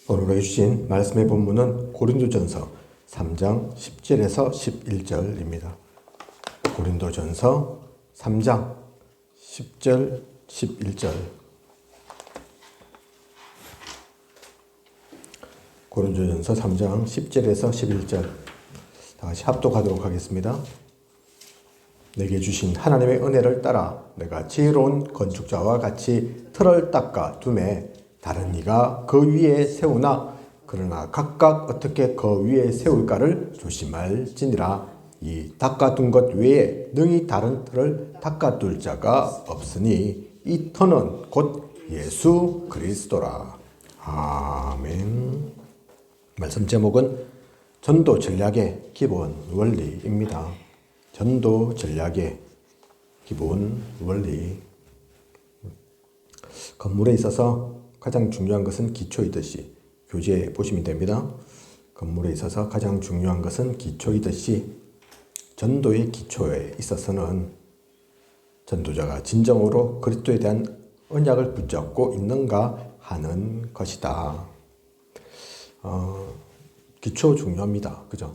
오늘 해주신 말씀의 본문은 고린도전서 3장 10절에서 11절입니다. 고린도전서 3장 10절, 11절. 고린도전서 3장 10절에서 11절. 다 같이 합독하도록 하겠습니다. 내게 주신 하나님의 은혜를 따라 내가 지혜로운 건축자와 같이 틀을 닦아 두매 다른 이가 그 위에 세우나 그러나 각각 어떻게 그 위에 세울까를 조심할지니라. 이 닦아둔 것 외에 능히 다른 틀을 닦아둘 자가 없으니 이 터는 곧 예수 그리스도라. 아멘. 말씀 제목은 전도 전략의 기본 원리입니다. 전도 전략의 기본 원리. 건물에 있어서 가장 중요한 것은 기초이듯이 교재에 보시면 됩니다. 건물에 있어서 가장 중요한 것은 기초이듯이 전도의 기초에 있어서는 전도자가 진정으로 그리스도에 대한 언약을 붙잡고 있는가 하는 것이다. 기초 중요합니다. 그죠?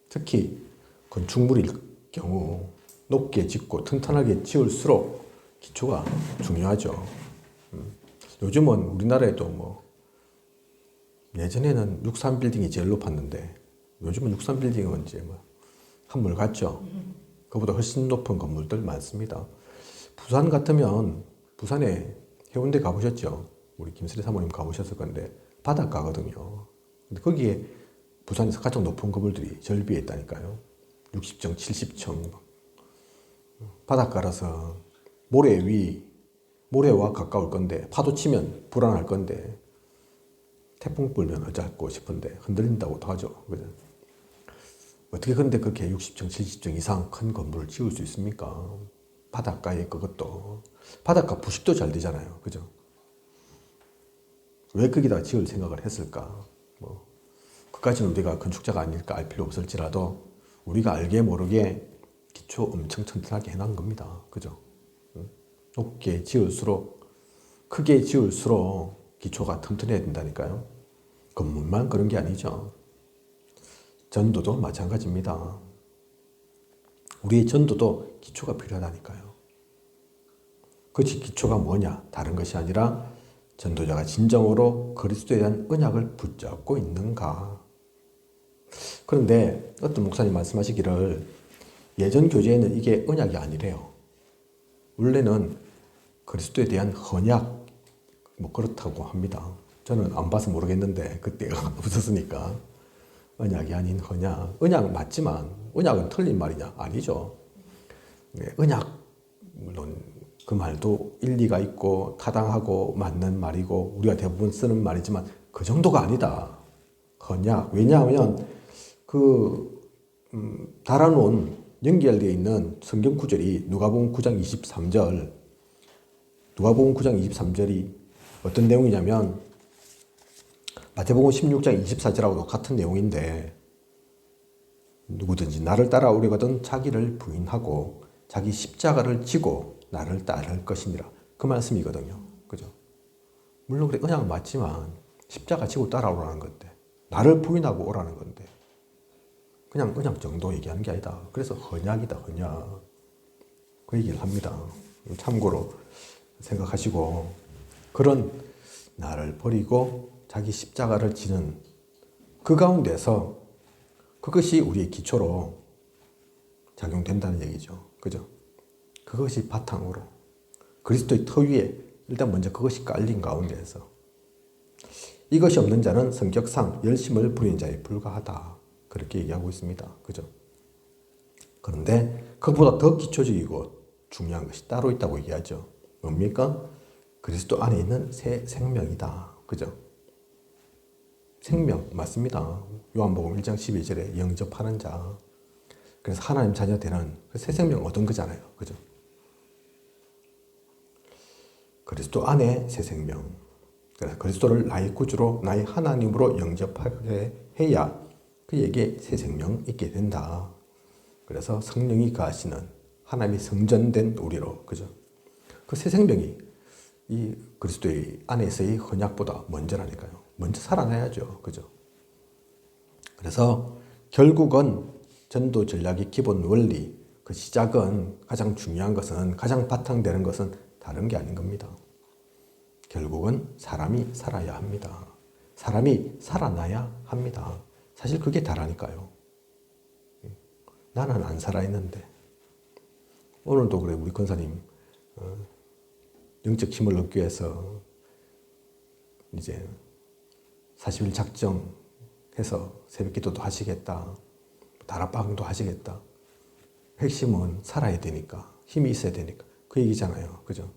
특히 건축물일 경우 높게 짓고 튼튼하게 지을수록 기초가 중요하죠. 요즘은 우리나라에도 예전에는 63빌딩이 제일 높았는데 요즘은 63빌딩은 이제 한물 같죠. 그보다 훨씬 높은 건물들 많습니다. 부산 같으면 부산에 해운대 가보셨죠? 우리 김슬희 사모님 가보셨을 건데 바닷가거든요. 근데 거기에 부산에서 가장 높은 건물들이 절비에 있다니까요. 60층, 70층. 바닷가라서 모래와 가까울 건데 파도 치면 불안할 건데 태풍 불면 어쩌고 싶은데 흔들린다고도 하죠. 그죠? 어떻게 근데 그렇게 60층, 70층 이상 큰 건물을 지을 수 있습니까? 바닷가에 그것도. 바닷가 부식도 잘 되잖아요. 그죠? 왜 거기다 지을 생각을 했을까? 그까지는 우리가 건축자가 아닐까 알 필요 없을지라도 우리가 알게 모르게 기초 엄청 튼튼하게 해놓은 겁니다. 그죠? 높게 지을수록, 크게 지을수록 기초가 튼튼해야 된다니까요. 건물만 그런 게 아니죠. 전도도 마찬가지입니다. 우리의 전도도 기초가 필요하다니까요. 그 기초가 뭐냐? 다른 것이 아니라 전도자가 진정으로 그리스도에 대한 언약을 붙잡고 있는가? 그런데 어떤 목사님 말씀하시기를 예전 교제에는 이게 언약이 아니래요. 원래는 그리스도에 대한 헌약, 그렇다고 합니다. 저는 안 봐서 모르겠는데 그때가 없었으니까. 언약이 아닌 헌약. 언약은 맞지만 언약은 틀린 말이냐? 아니죠. 언약, 물론 그 말도 일리가 있고 타당하고 맞는 말이고 우리가 대부분 쓰는 말이지만 그 정도가 아니다. 헌약. 왜냐하면 달아놓은 연결되어 있는 성경 구절이 누가복음 9장 23절. 누가복음 9장 23절이 어떤 내용이냐면 마태복음 16장 24절하고도 같은 내용인데 누구든지 나를 따라오려거든 자기를 부인하고 자기 십자가를 지고 나를 따를 것이니라. 그 말씀이거든요. 그죠? 물론 그래 언약은 맞지만 십자가 지고 따라오라는 건데 나를 부인하고 오라는 건데 그냥 언약 정도 얘기하는 게 아니다. 그래서 헌약이다. 헌약. 그 얘기를 합니다. 참고로 생각하시고 그런 나를 버리고 자기 십자가를 지는 그 가운데서 그것이 우리의 기초로 작용된다는 얘기죠. 그죠? 그것이 바탕으로 그리스도의 터 위에 일단 먼저 그것이 깔린 가운데에서 이것이 없는 자는 성격상 열심을 부리는 자에 불과하다. 그렇게 얘기하고 있습니다. 그죠? 그런데 그것보다 더 기초적이고 중요한 것이 따로 있다고 얘기하죠. 뭡니까? 그리스도 안에 있는 새 생명이다. 그죠? 생명 맞습니다. 요한복음 1장 12절에 영접하는 자. 그래서 하나님 자녀 되는 새 생명 얻은 거잖아요. 그죠? 그리스도 안에 새 생명. 그래서 그리스도를 나의 구주로 나의 하나님으로 영접하게 해야 그에게 새 생명 있게 된다. 그래서 성령이 거하시는 하나님이 성전된 우리로. 그죠? 그 새 생명이 이 그리스도의 안에서의 헌약보다 먼저라니까요. 먼저 살아나야죠. 그죠? 그래서 결국은 전도 전략의 기본 원리, 그 시작은 가장 중요한 것은, 가장 바탕되는 것은 다른 게 아닌 겁니다. 결국은 사람이 살아야 합니다. 사람이 살아나야 합니다. 사실 그게 다라니까요. 나는 안 살아있는데. 오늘도 그래, 우리 권사님, 영적 힘을 얻기 위해서 이제 40일 작정해서 새벽 기도도 하시겠다. 다락방도 하시겠다. 핵심은 살아야 되니까, 힘이 있어야 되니까. 그 얘기잖아요. 그죠?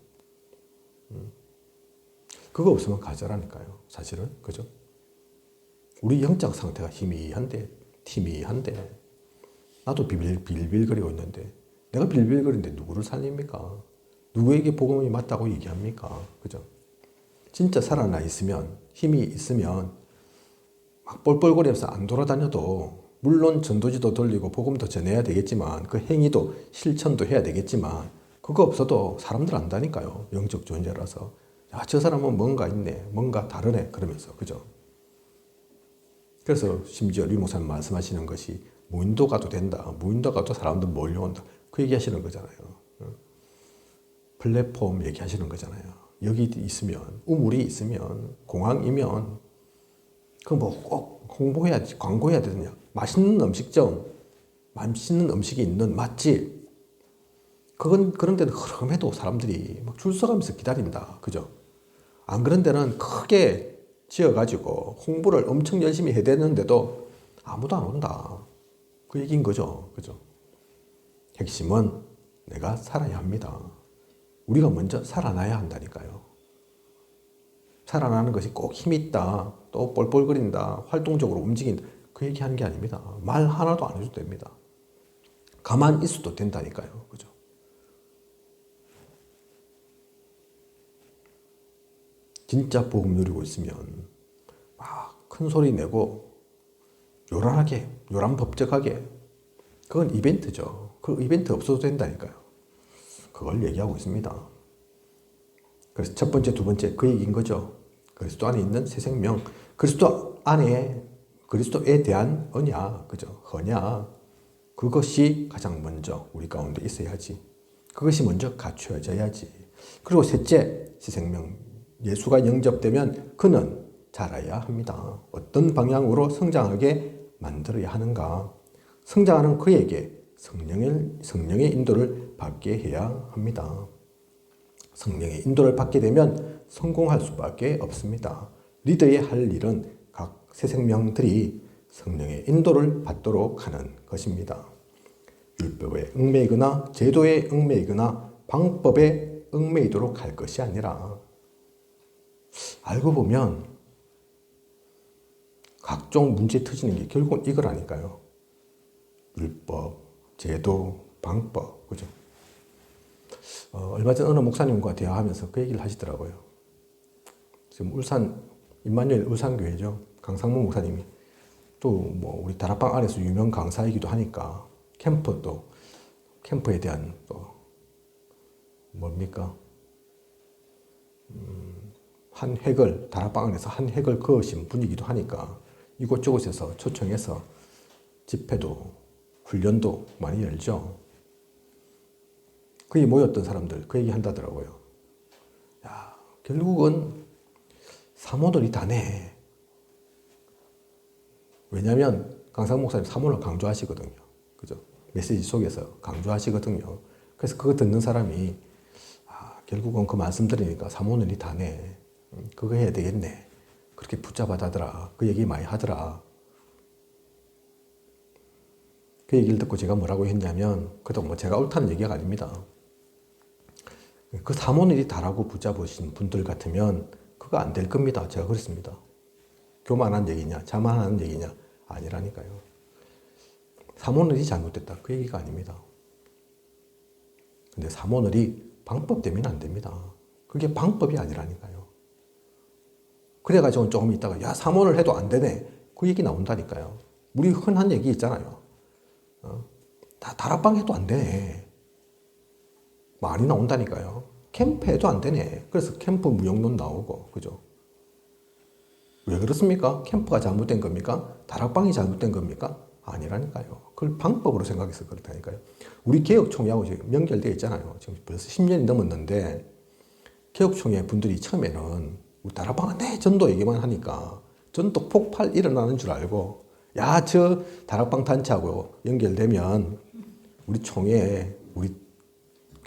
그거 없으면 가져라니까요. 사실은. 그죠? 우리 영적 상태가 희미한데, 희미한데, 나도 빌빌거리고 있는데, 내가 빌빌거리는데 누구를 살립니까? 누구에게 복음이 맞다고 얘기합니까? 그죠? 진짜 살아나 있으면, 힘이 있으면, 막 뻘뻘거리면서 안 돌아다녀도, 물론 전도지도 돌리고 복음도 전해야 되겠지만, 그 행위도 실천도 해야 되겠지만, 그거 없어도 사람들 안다니까요. 영적 존재라서. 야, 저 사람은 뭔가 있네. 뭔가 다르네. 그러면서. 그죠? 그래서 심지어 류 목사님 말씀하시는 것이 무인도 가도 된다. 무인도 가도 사람들 몰려온다. 그 얘기 하시는 거잖아요. 플랫폼 얘기하시는 거잖아요. 여기 있으면, 우물이 있으면, 공항이면, 그 뭐 꼭 홍보해야지, 광고해야 되느냐. 맛있는 음식점, 맛있는 음식이 있는 맛집. 그런 데는 흐름해도 사람들이 막 줄 서가면서 기다린다. 그죠? 안 그런 데는 크게 지어가지고 홍보를 엄청 열심히 해야 되는데도 아무도 안 온다. 그 얘기인 거죠. 그죠? 핵심은 내가 살아야 합니다. 우리가 먼저 살아나야 한다니까요. 살아나는 것이 꼭 힘이 있다, 또 뻘뻘거린다, 활동적으로 움직인다. 그 얘기하는 게 아닙니다. 말 하나도 안 해도 됩니다. 가만히 있어도 된다니까요. 그죠? 진짜 복음 누리고 있으면 막 큰 소리 내고 요란하게, 요란법적하게, 그건 이벤트죠. 그 이벤트 없어도 된다니까요. 그걸 얘기하고 있습니다. 그래서 첫 번째, 두 번째 그 얘기인 거죠. 그리스도 안에 있는 새 생명, 그리스도 안에 그리스도에 대한 언약, 그죠? 언약, 그것이 가장 먼저 우리 가운데 있어야지. 그것이 먼저 갖춰져야지. 그리고 셋째, 새 생명, 예수가 영접되면 그는 자라야 합니다. 어떤 방향으로 성장하게 만들어야 하는가? 성장하는 그에게 성령의 인도를 받게 해야 합니다. 성령의 인도를 받게 되면 성공할 수밖에 없습니다. 리더의 할 일은 각 새 생명들이 성령의 인도를 받도록 하는 것입니다. 율법에 얽매이거나 제도에 얽매이거나 방법에 얽매이도록 할 것이 아니라, 알고 보면 각종 문제 터지는 게 결국은 이거라니까요. 율법, 제도, 방법, 그죠? 얼마 전 어느 목사님과 대화하면서 그 얘기를 하시더라고요. 지금 임마누엘 울산교회죠. 강상무 목사님이 또 뭐 우리 다락방 안에서 유명 강사이기도 하니까 캠프에 대한 또 뭡니까? 한 획을, 다락방 안에서 한 획을 그으신 분이기도 하니까 이곳저곳에서 초청해서 집회도 훈련도 많이 열죠. 거기 모였던 사람들 그 얘기 한다더라고요. 야, 결국은 사모들이 다네. 왜냐하면 강상 목사님 사모를 강조하시거든요. 그죠? 메시지 속에서 강조하시거든요. 그래서 그거 듣는 사람이 결국은 그 말씀 들으니까 사모들이 다네. 그거 해야 되겠네. 그렇게 붙잡아다더라. 그 얘기 많이 하더라. 그 얘기를 듣고 제가 뭐라고 했냐면, 그래도 뭐 제가 옳다는 얘기가 아닙니다. 그 사모들이 다라고 붙잡으신 분들 같으면 그거 안 될 겁니다. 제가 그랬습니다. 교만한 얘기냐, 자만하는 얘기냐, 아니라니까요. 사모늘이 잘못됐다. 그 얘기가 아닙니다. 근데 사모늘이 방법 때문에 안 됩니다. 그게 방법이 아니라니까요. 그래가지고 조금 있다가, 야, 사모를 해도 안 되네. 그 얘기 나온다니까요. 우리 흔한 얘기 있잖아요. 다 다락방 해도 안 되네. 많이 나온다니까요. 캠프 해도 안 되네. 그래서 캠프 무용론 나오고, 그죠? 왜 그렇습니까? 캠프가 잘못된 겁니까? 다락방이 잘못된 겁니까? 아니라니까요. 그걸 방법으로 생각해서 그렇다니까요. 우리 개혁총회하고 지금 연결되어 있잖아요. 지금 벌써 10년이 넘었는데 개혁총회 분들이 처음에는 우리 다락방 안돼 전도 얘기만 하니까 전도 폭발 일어나는 줄 알고 야, 저 다락방 단체하고 연결되면 우리 총회에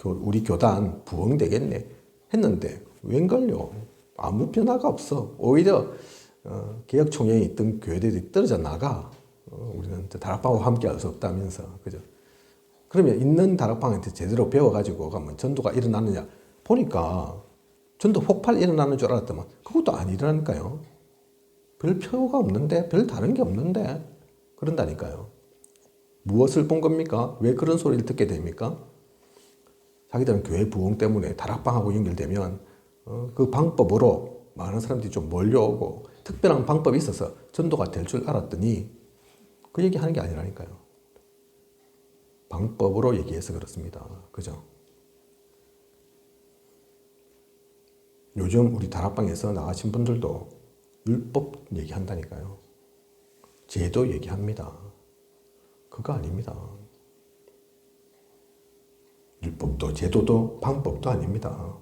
우리 교단 부흥되겠네 했는데 웬걸요? 아무 변화가 없어. 오히려 개혁총회에 있던 교회들이 떨어져 나가. 우리는 다락방과 함께 할 수 없다면서. 그죠? 그러면 있는 다락방한테 제대로 배워가지고 가면 전도가 일어나느냐? 보니까 전도 폭발 일어나는 줄 알았더만 그것도 아니라니까요. 별 표가 없는데, 별 다른 게 없는데 그런다니까요. 무엇을 본 겁니까? 왜 그런 소리를 듣게 됩니까? 자기들은 교회 부흥 때문에 다락방하고 연결되면 그 방법으로 많은 사람들이 좀 몰려오고 특별한 방법이 있어서 전도가 될 줄 알았더니 그 얘기하는 게 아니라니까요. 방법으로 얘기해서 그렇습니다. 그죠? 요즘 우리 다락방에서 나가신 분들도 율법 얘기한다니까요. 제도 얘기합니다. 그거 아닙니다. 율법도 제도도 방법도 아닙니다.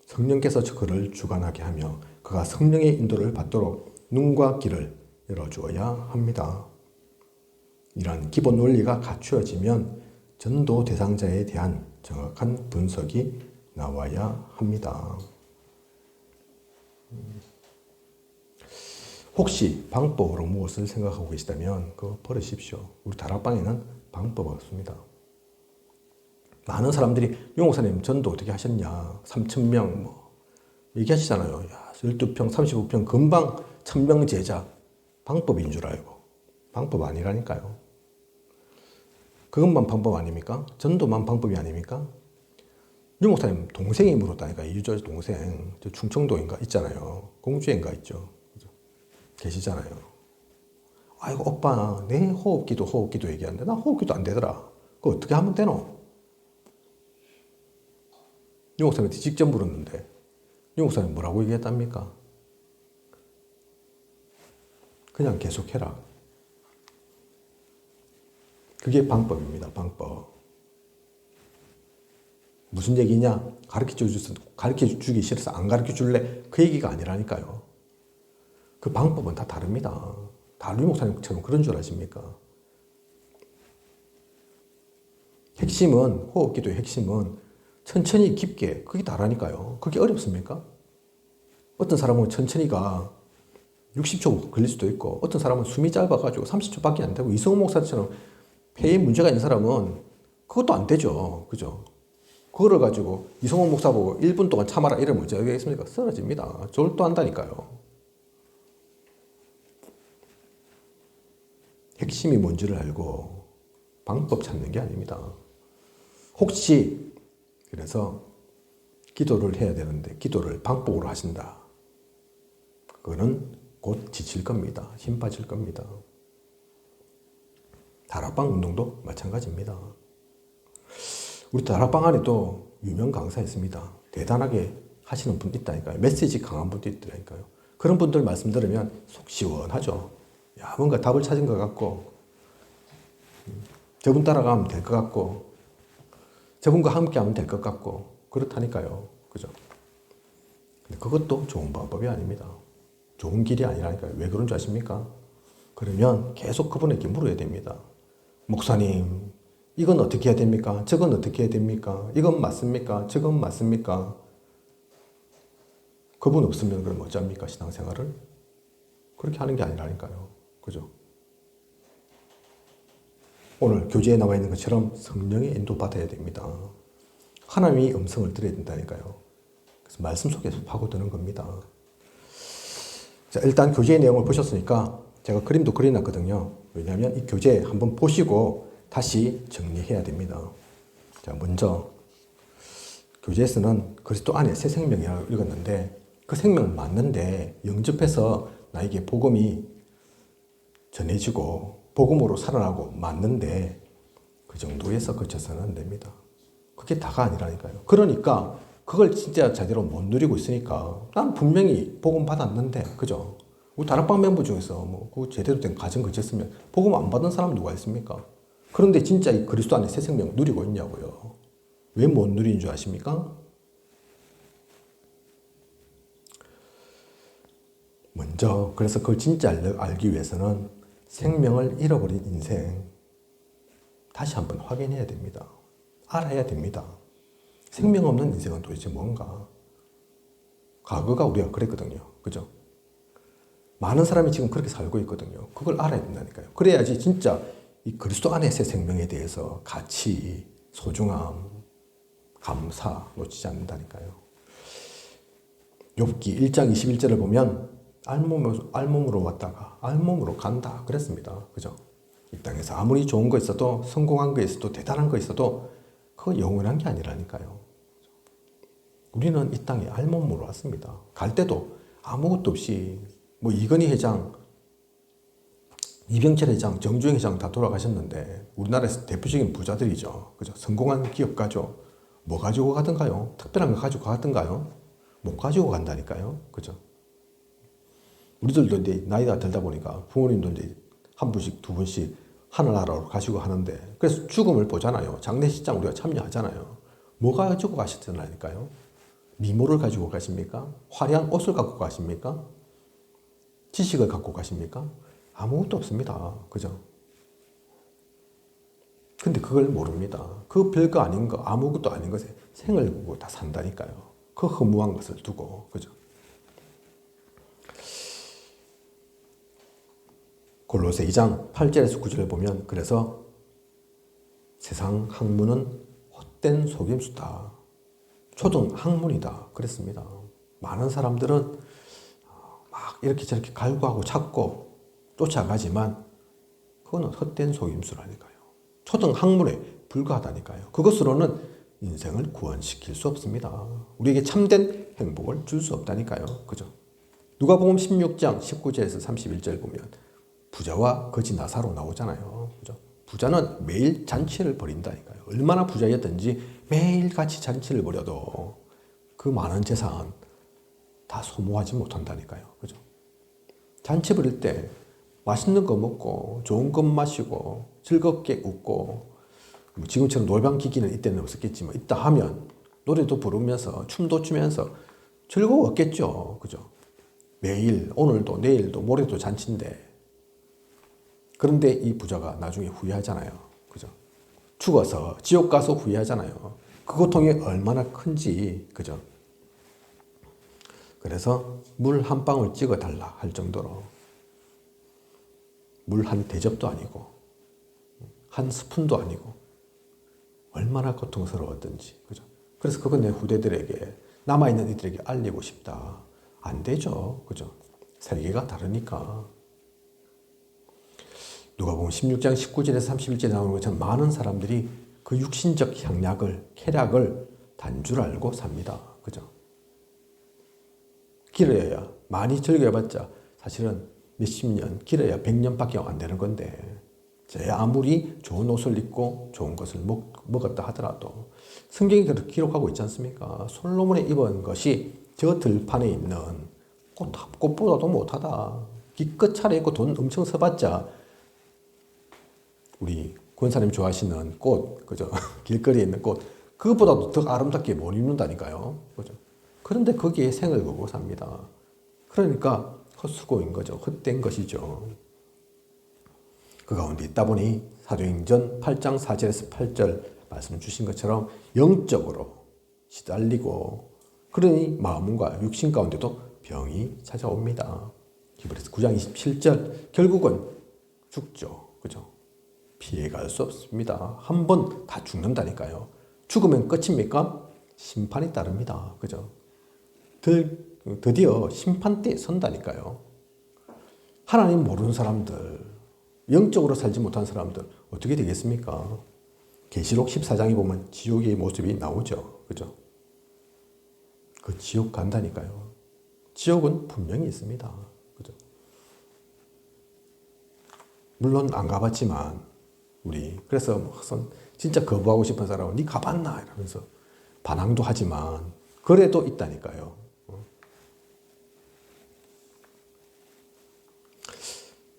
성령께서 그를 주관하게 하며 그가 성령의 인도를 받도록 눈과 귀를 열어주어야 합니다. 이런 기본 원리가 갖추어지면 전도 대상자에 대한 정확한 분석이 나와야 합니다. 혹시 방법으로 무엇을 생각하고 계시다면 그거 버리십시오. 우리 다락방에는 방법 없습니다. 많은 사람들이 용 목사님 전도 어떻게 하셨냐 3,000명 뭐 얘기하시잖아요. 야, 12평 35평 금방 1,000명 제자 방법인 줄 알고 방법 아니라니까요. 그것만 방법 아닙니까? 전도만 방법이 아닙니까? 용 목사님 동생이 물었다니까. 이주저 동생 저 충청도인가 있잖아요. 공주인가 있죠. 계시잖아요. 아이고 오빠 내 호흡기도 얘기하는데 나 호흡기도 안 되더라. 그거 어떻게 하면 되노? 용 목사님한테 직접 물었는데 용 목사님 뭐라고 얘기했답니까? 그냥 계속해라. 그게 방법입니다. 방법. 무슨 얘기냐? 가르쳐주기 싫어서 안 가르쳐줄래? 그 얘기가 아니라니까요. 그 방법은 다 다릅니다. 다 류 목사님처럼 그런 줄 아십니까? 핵심은, 호흡기도의 핵심은 천천히 깊게, 그게 다라니까요. 그게 어렵습니까? 어떤 사람은 천천히가 60초 걸릴 수도 있고, 어떤 사람은 숨이 짧아가지고 30초밖에 안 되고, 이성호 목사처럼 폐에 문제가 있는 사람은 그것도 안 되죠. 그죠? 그거를 가지고 이성호 목사 보고 1분 동안 참아라 이러면 어찌 하겠습니까? 쓰러집니다. 졸도한다니까요. 핵심이 뭔지를 알고 방법 찾는 게 아닙니다. 혹시 그래서 기도를 해야 되는데 기도를 방법으로 하신다. 그거는 곧 지칠 겁니다. 힘 빠질 겁니다. 다락방 운동도 마찬가지입니다. 우리 다락방 안에도 유명 강사 있습니다. 대단하게 하시는 분 있다니까요. 메시지 강한 분도 있더라니까요. 그런 분들 말씀 들으면 속 시원하죠. 야, 뭔가 답을 찾은 것 같고, 저분 따라가면 될 것 같고, 저분과 함께 하면 될 것 같고, 그렇다니까요. 그죠? 근데 그것도 좋은 방법이 아닙니다. 좋은 길이 아니라니까요. 왜 그런 줄 아십니까? 그러면 계속 그분에게 물어야 됩니다. 목사님, 이건 어떻게 해야 됩니까? 저건 어떻게 해야 됩니까? 이건 맞습니까? 저건 맞습니까? 그분 없으면 그럼 어쩝니까? 신앙생활을? 그렇게 하는 게 아니라니까요. 그죠? 오늘 교재에 나와 있는 것처럼 성령의 인도받아야 됩니다. 하나님의 음성을 들어야 된다니까요. 그래서 말씀 속에서 파고드는 겁니다. 자, 일단 교재의 내용을 보셨으니까 제가 그림도 그려놨거든요. 왜냐하면 이 교재 한번 보시고 다시 정리해야 됩니다. 자, 먼저 교재에서는 그리스도 안에 새 생명이라고 읽었는데 그 생명은 맞는데 영접해서 나에게 복음이 전해지고 복음으로 살아나고 맞는데 그 정도에서 그쳐서는 안 됩니다. 그게 다가 아니라니까요. 그러니까 그걸 진짜 제대로 못 누리고 있으니까 난 분명히 복음 받았는데 그죠? 뭐 다락방 멤버 중에서 그 제대로 된 가정 거쳤으면 복음 안 받은 사람 누가 있습니까? 그런데 진짜 이 그리스도 안에 새 생명 누리고 있냐고요. 왜 못 누리는 줄 아십니까? 먼저 그래서 그걸 진짜 알기 위해서는 생명을 잃어버린 인생 다시 한번 확인해야 됩니다. 알아야 됩니다. 생명 없는 인생은 도대체 뭔가? 과거가 우리가 그랬거든요. 그죠? 많은 사람이 지금 그렇게 살고 있거든요. 그걸 알아야 된다니까요. 그래야지 진짜 이 그리스도 안의 새 생명에 대해서 가치, 소중함, 감사 놓치지 않는다니까요. 욥기 1장 21절을 보면 알몸으로 왔다가 알몸으로 간다 그랬습니다. 그죠? 이 땅에서 아무리 좋은 거 있어도 성공한 거 있어도 대단한 거 있어도 그거 영원한 게 아니라니까요. 우리는 이 땅에 알몸으로 왔습니다. 갈 때도 아무것도 없이 뭐 이건희 회장, 이병철 회장, 정주영 회장 다 돌아가셨는데 우리나라에서 대표적인 부자들이죠. 그죠? 성공한 기업가죠. 뭐 가지고 가든가요? 특별한 거 가지고 가든가요? 못 가지고 간다니까요. 그죠? 우리들도 이제 나이가 들다 보니까 부모님도 이제 한 분씩 두 분씩 하늘나라로 가시고 하는데 그래서 죽음을 보잖아요. 장례식장 우리가 참여하잖아요. 뭐 가지고 가시더라니까요. 미모를 가지고 가십니까? 화려한 옷을 갖고 가십니까? 지식을 갖고 가십니까? 아무것도 없습니다. 그죠? 근데 그걸 모릅니다. 그 별거 아닌 거, 아무것도 아닌 것에 생을 두고 다 산다니까요. 그 허무한 것을 두고, 그죠? 골로새 2장 8절에서 9절을 보면 그래서 세상 학문은 헛된 속임수다. 초등 학문이다. 그랬습니다. 많은 사람들은 막 이렇게 저렇게 갈구하고 찾고 쫓아가지만 그거는 헛된 속임수라니까요. 초등 학문에 불과하다니까요. 그것으로는 인생을 구원시킬 수 없습니다. 우리에게 참된 행복을 줄 수 없다니까요. 그죠? 누가복음 16장 19절에서 31절 보면 부자와 거지 나사로 나오잖아요. 그죠? 부자는 매일 잔치를 벌인다니까요. 얼마나 부자였든지 매일 같이 잔치를 벌여도 그 많은 재산 다 소모하지 못한다니까요. 그죠? 잔치 벌일 때 맛있는 거 먹고 좋은 것 마시고 즐겁게 웃고 뭐 지금처럼 노래방 기기는 이때는 없었겠지만 있다 하면 노래도 부르면서 춤도 추면서 즐거웠겠죠. 그죠? 매일 오늘도 내일도 모레도 잔치인데 그런데 이 부자가 나중에 후회하잖아요. 그죠? 죽어서 지옥 가서 후회하잖아요. 그 고통이 얼마나 큰지. 그죠? 그래서 물 한 방울 찍어달라 할 정도로 물 한 대접도 아니고 한 스푼도 아니고 얼마나 고통스러웠던지. 그죠? 그래서 그건 내 후대들에게 남아있는 이들에게 알리고 싶다. 안 되죠. 그죠? 세계가 다르니까. 누가복음 16장 19절에서 31절에 나오는 것처럼 많은 사람들이 그 육신적 향락을, 쾌락을 단줄 알고 삽니다. 그죠? 길어야 많이 즐겨봤자 사실은 몇십 년, 길어야 100년밖에 안 되는 건데 제 아무리 좋은 옷을 입고 좋은 것을 먹었다 하더라도 성경이 그렇게 기록하고 있지 않습니까? 솔로몬이 입은 것이 저 들판에 있는 꽃보다도 못하다. 기껏 차려입고 돈 엄청 써봤자 우리 권사님 좋아하시는 꽃, 그죠? 길거리에 있는 꽃, 그것보다도 더 아름답게 못 입는다니까요. 그죠? 그런데 거기에 생을 걸고 삽니다. 그러니까 헛수고인 거죠. 헛된 것이죠. 그 가운데 있다 보니 사도행전 8장 4절에서 8절 말씀 주신 것처럼 영적으로 시달리고 그러니 마음과 육신 가운데도 병이 찾아옵니다. 히브리서 9장 27절 결국은 죽죠. 그죠? 피해갈 수 없습니다. 한 번 다 죽는다니까요. 죽으면 끝입니까? 심판이 따릅니다. 그죠? 드디어 심판대에 선다니까요. 하나님 모르는 사람들, 영적으로 살지 못한 사람들 어떻게 되겠습니까? 계시록 14장에 보면 지옥의 모습이 나오죠. 그죠? 그 지옥 간다니까요. 지옥은 분명히 있습니다. 그죠? 물론 안 가봤지만 우리 그래서 진짜 거부하고 싶은 사람은 니 가봤나 이러면서 반항도 하지만 그래도 있다니까요.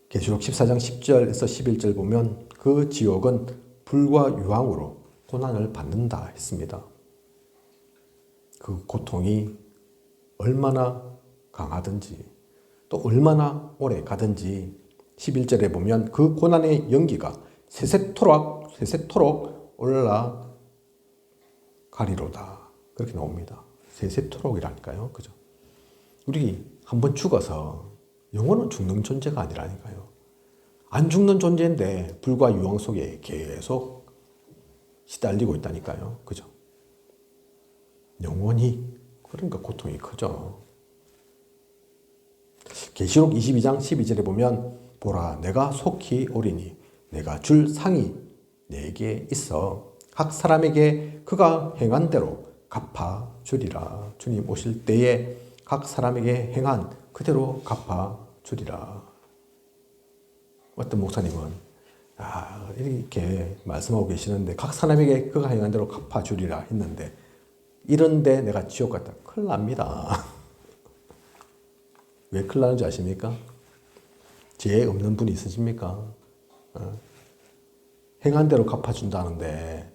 계시록 14장 10절에서 11절 보면 그 지옥은 불과 유황으로 고난을 받는다 했습니다. 그 고통이 얼마나 강하든지 또 얼마나 오래 가든지 11절에 보면 그 고난의 연기가 세세토록 올라가리로다. 그렇게 나옵니다. 세세토록이라니까요. 그죠? 우리 한번 죽어서 영혼은 죽는 존재가 아니라니까요. 안 죽는 존재인데 불과 유황 속에 계속 시달리고 있다니까요. 그죠? 영혼이 그러니까 고통이 크죠. 계시록 22장 12절에 보면 보라 내가 속히 오리니 내가 줄 상이 내게 있어 각 사람에게 그가 행한 대로 갚아 주리라. 주님 오실 때에 각 사람에게 행한 그대로 갚아 주리라. 어떤 목사님은 이렇게 말씀하고 계시는데 각 사람에게 그가 행한 대로 갚아 주리라 했는데 이런데 내가 지옥 갔다 큰일 납니다. 왜 큰일 나는지 아십니까? 죄 없는 분이 있으십니까? 행한 대로 갚아준다는데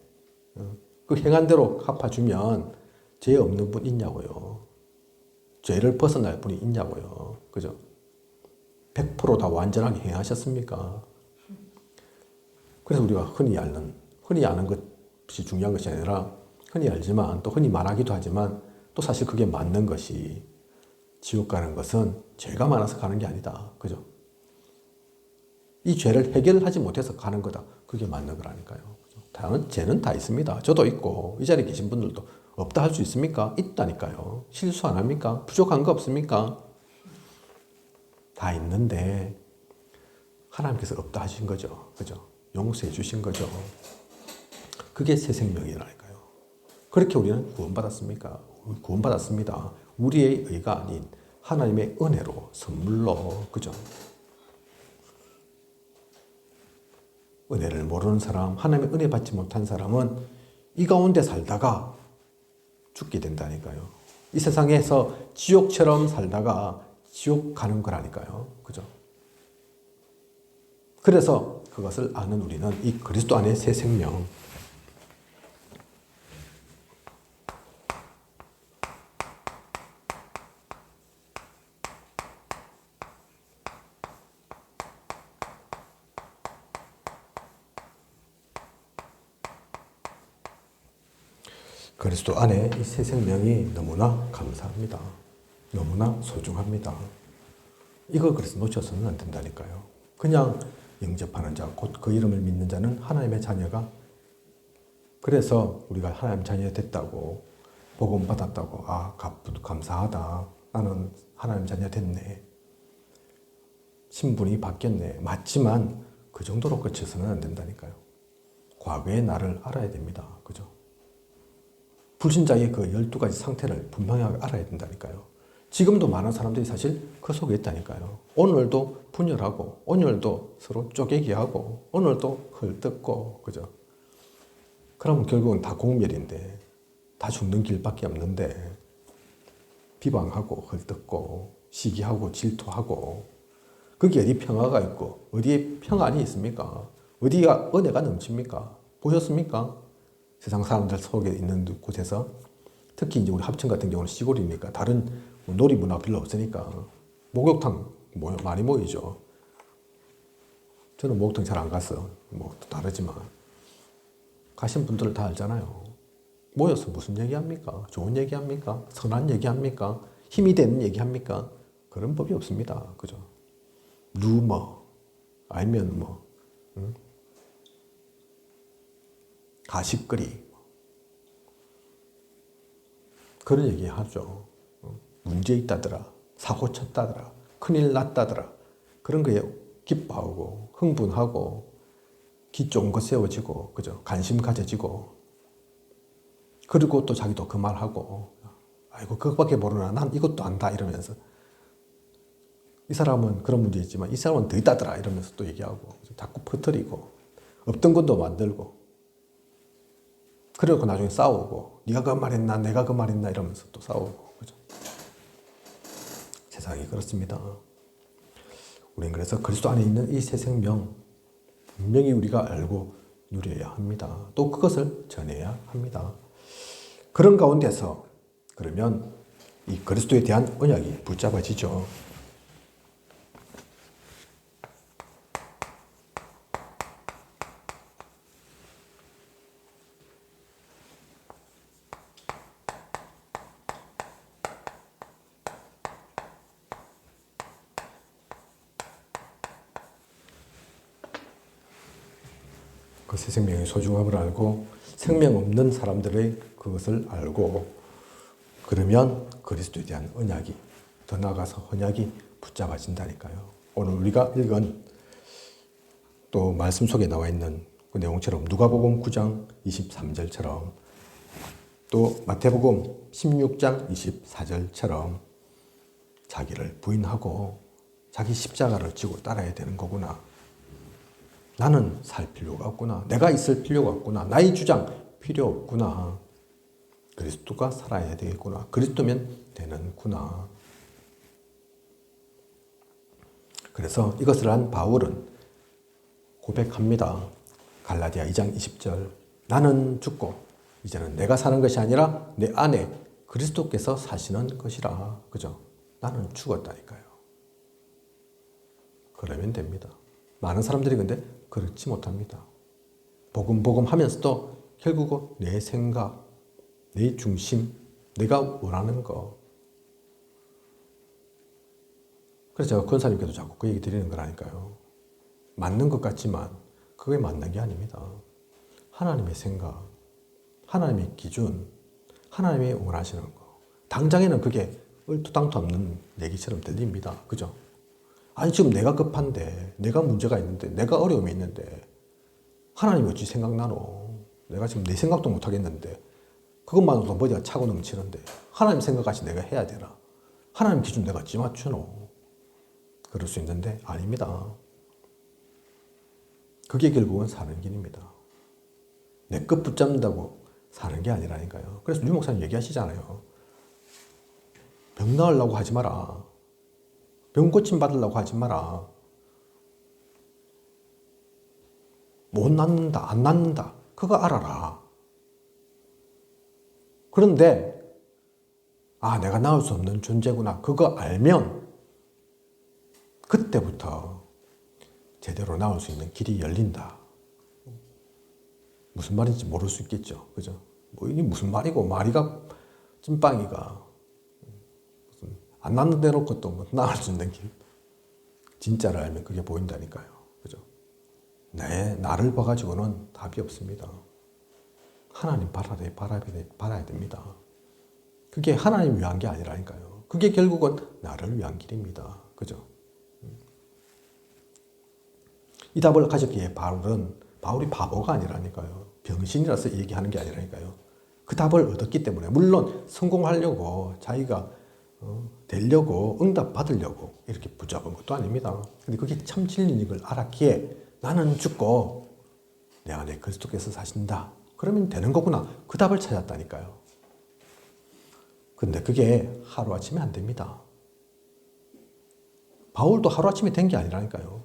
그 행한 대로 갚아주면 죄 없는 분 있냐고요. 죄를 벗어날 분이 있냐고요. 그죠? 100% 다 완전하게 행하셨습니까? 그래서 우리가 흔히 아는 것이 중요한 것이 아니라 흔히 알지만 또 흔히 말하기도 하지만 또 사실 그게 맞는 것이 지옥 가는 것은 죄가 많아서 가는 게 아니다. 그죠? 이 죄를 해결하지 못해서 가는 거다. 그게 맞는 거라니까요. 다른 죄는 다 있습니다. 저도 있고 이 자리에 계신 분들도 없다 할 수 있습니까? 있다니까요. 실수 안 합니까? 부족한 거 없습니까? 다 있는데 하나님께서 없다 하신 거죠. 그죠? 용서해 주신 거죠. 그게 새 생명이라니까요. 그렇게 우리는 구원받았습니까? 구원받았습니다. 우리의 의가 아닌 하나님의 은혜로 선물로. 그죠? 은혜를 모르는 사람, 하나님의 은혜 받지 못한 사람은 이 가운데 살다가 죽게 된다니까요. 이 세상에서 지옥처럼 살다가 지옥 가는 거라니까요. 그죠? 그래서 그것을 아는 우리는 이 그리스도 안의 새 생명, 그리스도 안에 이 새 생명이 너무나 감사합니다. 너무나 소중합니다. 이걸 그래서 놓쳐서는 안 된다니까요. 그냥 영접하는 자, 곧 그 이름을 믿는 자는 하나님의 자녀가, 그래서 우리가 하나님 자녀 됐다고, 복음 받았다고, 감사하다. 나는 하나님 자녀 됐네. 신분이 바뀌었네. 맞지만 그 정도로 끝쳐서는 안 된다니까요. 과거의 나를 알아야 됩니다. 그죠? 불신자의 그 12가지 상태를 분명하게 알아야 된다니까요. 지금도 많은 사람들이 사실 그 속에 있다니까요. 오늘도 분열하고, 오늘도 서로 쪼개기하고, 오늘도 헐뜯고, 그죠? 그러면 결국은 다 공멸인데, 다 죽는 길밖에 없는데, 비방하고, 헐뜯고, 시기하고, 질투하고, 거기 어디 평화가 있고, 어디에 평안이 있습니까? 어디가 은혜가 넘칩니까? 보셨습니까? 세상 사람들 속에 있는 곳에서, 특히 이제 우리 합천 같은 경우는 시골이니까 다른 놀이문화가 별로 없으니까 목욕탕 많이 모이죠. 저는 목욕탕 잘 안 갔어. 뭐 다르지만 가신 분들은 다 알잖아요. 모여서 무슨 얘기합니까? 좋은 얘기합니까? 선한 얘기합니까? 힘이 되는 얘기합니까? 그런 법이 없습니다. 그죠? 루머 아니면 가십거리 그런 얘기 하죠. 문제 있다더라, 사고 쳤다더라, 큰일 났다더라, 그런 거에 기뻐하고 흥분하고 기 좋은 거 세워지고, 그죠? 관심 가져지고, 그리고 또 자기도 그 말하고, 아이고 그것밖에 모르나, 난 이것도 안다 이러면서, 이 사람은 그런 문제 있지만 이 사람은 더 있다더라 이러면서 또 얘기하고, 자꾸 퍼뜨리고 없던 것도 만들고, 그리고 나중에 싸우고, 네가 그 말했나 내가 그 말했나 이러면서 또 싸우고, 그죠? 세상이 그렇습니다. 우리는 그래서 그리스도 안에 있는 이 새 생명 분명히 우리가 알고 누려야 합니다. 또 그것을 전해야 합니다. 그런 가운데서 그러면 이 그리스도에 대한 언약이 붙잡아지죠. 그 새 생명의 소중함을 알고 생명 없는 사람들의 그것을 알고 그러면 그리스도에 대한 언약이 더 나아가서 언약이 붙잡아진다니까요. 오늘 우리가 읽은 또 말씀 속에 나와 있는 그 내용처럼 누가복음 9장 23절처럼 또 마태복음 16장 24절처럼 자기를 부인하고 자기 십자가를 지고 따라야 되는 거구나. 나는 살 필요가 없구나. 내가 있을 필요가 없구나. 나의 주장 필요 없구나. 그리스도가 살아야 되겠구나. 그리스도면 되는구나. 그래서 이것을 한 바울은 고백합니다. 갈라디아 2장 20절. 나는 죽고 이제는 내가 사는 것이 아니라 내 안에 그리스도께서 사시는 것이라. 그죠? 나는 죽었다니까요. 그러면 됩니다. 많은 사람들이 근데 그렇지 못합니다. 복음 하면서도 결국은 내 생각, 내 중심, 내가 원하는 거. 그래서 제가 권사님께도 자꾸 그 얘기 드리는 거라니까요. 맞는 것 같지만 그게 맞는 게 아닙니다. 하나님의 생각, 하나님의 기준, 하나님이 원하시는 거. 당장에는 그게 얼토당토 없는 얘기처럼 들립니다. 그죠? 아니 지금 내가 급한데, 내가 문제가 있는데, 내가 어려움이 있는데 하나님이 어찌 생각나노? 내가 지금 내 생각도 못 하겠는데 그것만으로도 머리가 차고 넘치는데 하나님 생각까지 내가 해야 되나? 하나님 기준 내가 어찌 맞추노? 그럴 수 있는데 아닙니다. 그게 결국은 사는 길입니다. 내 것 붙잡는다고 사는 게 아니라니까요. 그래서 유 목사님 얘기하시잖아요. 병 나으려고 하지 마라. 병 고침 받으려고 하지 마라. 못 낫는다, 안 낫는다. 그거 알아라. 그런데 내가 나을 수 없는 존재구나. 그거 알면 그때부터 제대로 나올 수 있는 길이 열린다. 무슨 말인지 모를 수 있겠죠. 그죠? 이게 무슨 말이고, 말이가 찐빵이가. 안 낫는 데 놓고 또 나을 수 있는 길. 진짜를 알면 그게 보인다니까요. 그죠? 나를 봐가지고는 답이 없습니다. 하나님 바라야 됩니다. 그게 하나님 위한 게 아니라니까요. 그게 결국은 나를 위한 길입니다. 그죠? 이 답을 가졌기에 바울이 바보가 아니라니까요. 병신이라서 얘기하는 게 아니라니까요. 그 답을 얻었기 때문에 물론 성공하려고 자기가 되려고 응답 받으려고 이렇게 붙잡은 것도 아닙니다. 근데 그게 참 진리인 걸 알았기에 나는 죽고 내 안에 그리스도께서 사신다. 그러면 되는 거구나. 그 답을 찾았다니까요. 근데 그게 하루아침에 안 됩니다. 바울도 하루아침에 된 게 아니라니까요.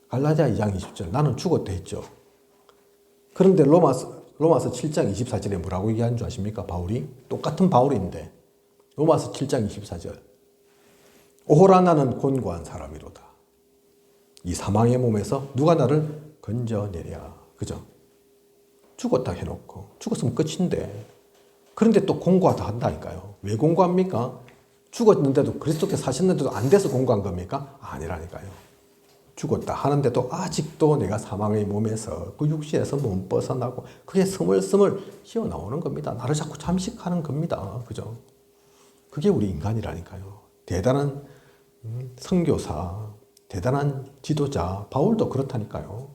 갈라디아 2장 20절 나는 죽었다 했죠. 그런데 로마서 7장 24절에 뭐라고 얘기하는 줄 아십니까? 바울이? 똑같은 바울인데 로마서 7장 24절 오호라 나는 곤고한 사람이로다. 이 사망의 몸에서 누가 나를 건져내랴. 그죠? 죽었다 해놓고 죽었으면 끝인데 그런데 또 공고하다 한다니까요. 왜 공고합니까? 죽었는데도 그리스도께서 사셨는데도 안 돼서 공고한 겁니까? 아니라니까요. 죽었다 하는데도 아직도 내가 사망의 몸에서 그 육신에서 못 벗어나고 그게 스물스물 튀어나오는 겁니다. 나를 자꾸 잠식하는 겁니다. 그죠? 그게 우리 인간이라니까요. 대단한 선교사, 대단한 지도자 바울도 그렇다니까요.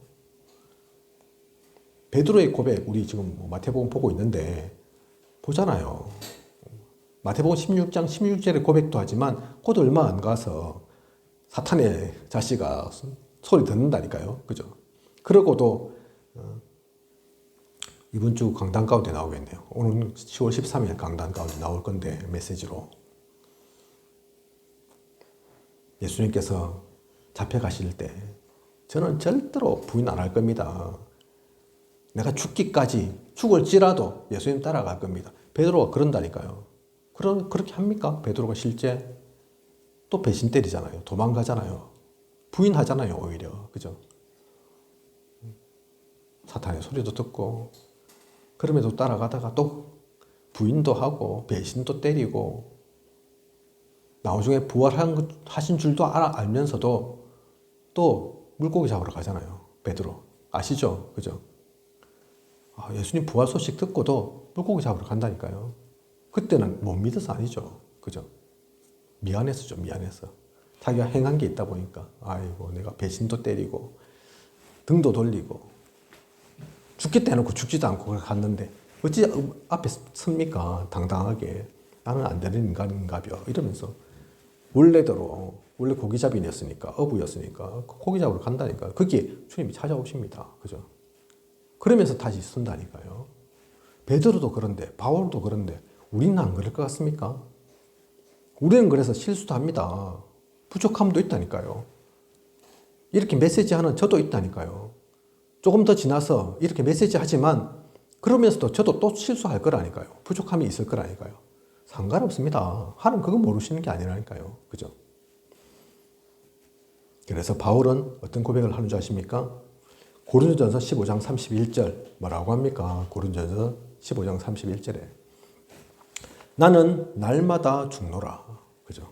베드로의 고백 우리 지금 마태복음 보고 있는데 보잖아요. 마태복음 16장 16절의 고백도 하지만 곧 얼마 안 가서 사탄의 자식아 소리 듣는다니까요. 그죠? 그러고도 이번 주 강단 가운데 나오겠네요. 오늘 10월 13일 강단 가운데 나올 건데 메시지로 예수님께서 잡혀가실 때 저는 절대로 부인 안 할 겁니다. 내가 죽기까지 죽을지라도 예수님 따라갈 겁니다. 베드로가 그런다니까요. 그렇게 합니까? 베드로가 실제 또 배신 때리잖아요. 도망가잖아요. 부인하잖아요. 오히려. 그죠? 사탄의 소리도 듣고 그럼에도 따라가다가 또 부인도 하고 배신도 때리고 나중에 부활하신 줄도 알면서도 또 물고기 잡으러 가잖아요. 베드로. 아시죠? 그죠? 예수님 부활 소식 듣고도 물고기 잡으러 간다니까요. 그때는 못 믿어서 아니죠. 그죠? 미안해서죠. 미안해서. 자기가 행한 게 있다 보니까 아이고 내가 배신도 때리고 등도 돌리고 죽겠다 해놓고 죽지도 않고 갔는데 어찌 앞에 섭니까? 당당하게 나는 안 되는 인간인가벼 이러면서 원래대로 원래 고기잡이였으니까 어부였으니까 고기 잡으러 간다니까. 그게 주님이 찾아오십니다. 그죠? 그러면서 다시 쓴다니까요. 베드로도 그런데 바울도 그런데 우리는 안 그럴 것 같습니까? 우리는 그래서 실수도 합니다. 부족함도 있다니까요. 이렇게 메시지하는 저도 있다니까요. 조금 더 지나서 이렇게 메시지하지만 그러면서도 저도 또 실수할 거라니까요. 부족함이 있을 거라니까요. 상관없습니다. 하나님 그거 모르시는 게 아니라니까요. 그죠? 그래서 바울은 어떤 고백을 하는 줄 아십니까? 고린도전서 15장 31절 뭐라고 합니까? 고린도전서 15장 31절에 나는 날마다 죽노라. 그죠?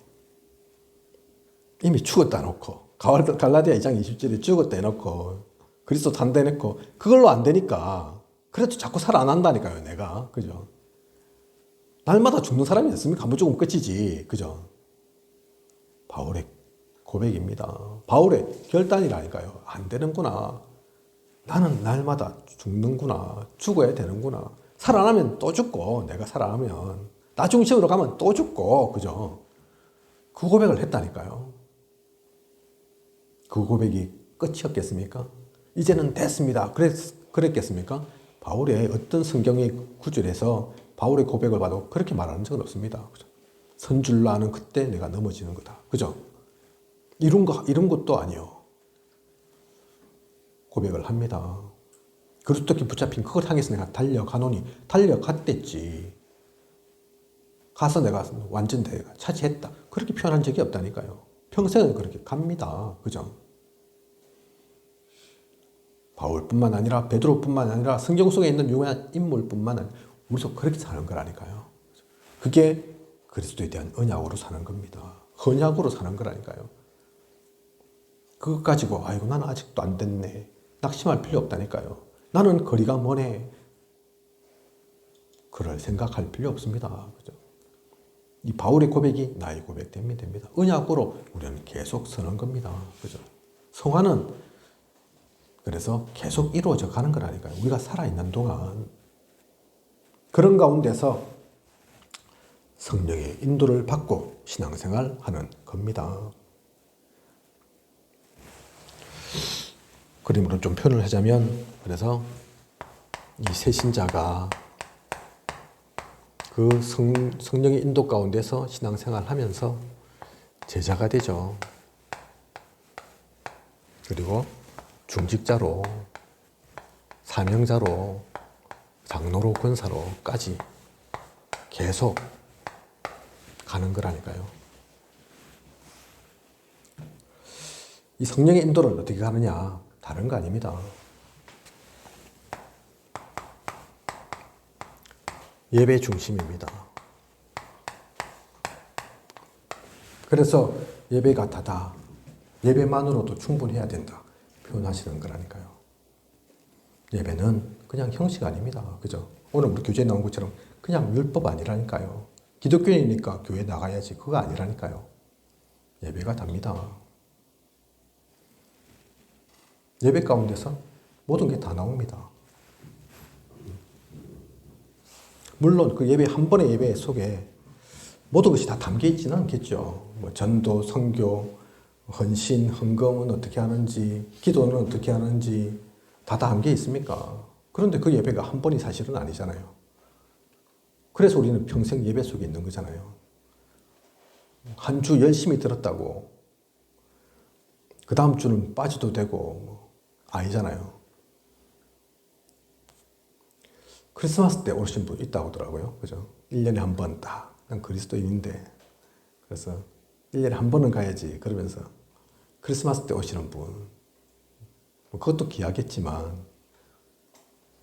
이미 죽었다 놓고 갈라디아 2장 20절에 죽었다 해놓고 그리스도 단다 해놓고 그걸로 안 되니까 그래도 자꾸 살아난다니까요. 내가. 그죠? 날마다 죽는 사람이 있습니까? 한번 죽으면 끝이지. 그죠? 바울의 고백입니다. 바울의 결단이라니까요. 안 되는구나. 나는 날마다 죽는구나. 죽어야 되는구나. 살아나면 또 죽고 내가 살아나면 나 중심으로 가면 또 죽고 그죠? 그 고백을 했다니까요. 그 고백이 끝이었겠습니까? 이제는 됐습니다. 그랬겠습니까? 바울의 어떤 성경의 구절에서 바울의 고백을 봐도 그렇게 말하는 적은 없습니다. 그죠? 선 줄로 아는 그때 내가 넘어지는 거다. 그죠? 이런 것도 아니요. 고백을 합니다. 그리스도께 붙잡힌 그걸 향해서 내가 달려가노니 달려갔댔지. 가서 내가 완전 내가 차지했다. 그렇게 표현한 적이 없다니까요. 평생은 그렇게 갑니다. 그죠? 바울뿐만 아니라 베드로뿐만 아니라 성경 속에 있는 유명한 인물뿐만 아니라 우리도 그렇게 사는 거라니까요. 그게 그리스도에 대한 언약으로 사는 겁니다. 언약으로 사는 거라니까요. 그것 가지고 아이고 나는 아직도 안 됐네. 낙심할 필요 없다니까요. 나는 거리가 머네. 그럴 생각할 필요 없습니다. 그죠? 이 바울의 고백이 나의 고백됨이 됩니다. 언약으로 우리는 계속 서는 겁니다. 그죠? 성화는 그래서 계속 이루어져 가는 거라니까요. 우리가 살아있는 동안 그런 가운데서 성령의 인도를 받고 신앙생활 하는 겁니다. 그림으로 좀 표현을 하자면 그래서 이 새신자가 그 성령의 인도 가운데서 신앙생활 하면서 제자가 되죠. 그리고 중직자로 사명자로 장로로 권사로까지 계속 가는 거라니까요. 이 성령의 인도를 어떻게 가느냐? 다른 거 아닙니다. 예배 중심입니다. 그래서 예배가 다다. 예배만으로도 충분해야 된다. 표현하시는 거라니까요. 예배는 그냥 형식 아닙니다. 그죠? 오늘 우리 교재에 나온 것처럼 그냥 율법 아니라니까요. 기독교인이니까 교회 나가야지. 그거 아니라니까요. 예배가 답니다. 예배 가운데서 모든 게 다 나옵니다. 물론 그 예배 한 번의 예배 속에 모든 것이 다 담겨 있지는 않겠죠. 뭐 전도, 선교, 헌신, 헌금은 어떻게 하는지, 기도는 어떻게 하는지 다 담겨 있습니까? 그런데 그 예배가 한 번이 사실은 아니잖아요. 그래서 우리는 평생 예배 속에 있는 거잖아요. 한 주 열심히 들었다고 그 다음 주는 빠져도 되고 뭐 아니잖아요. 크리스마스 때 오신 분 있다고 하더라고요. 그죠? 1년에 한 번 딱. 난 그리스도인인데. 그래서 1년에 한 번은 가야지. 그러면서 크리스마스 때 오시는 분. 뭐 그것도 귀하겠지만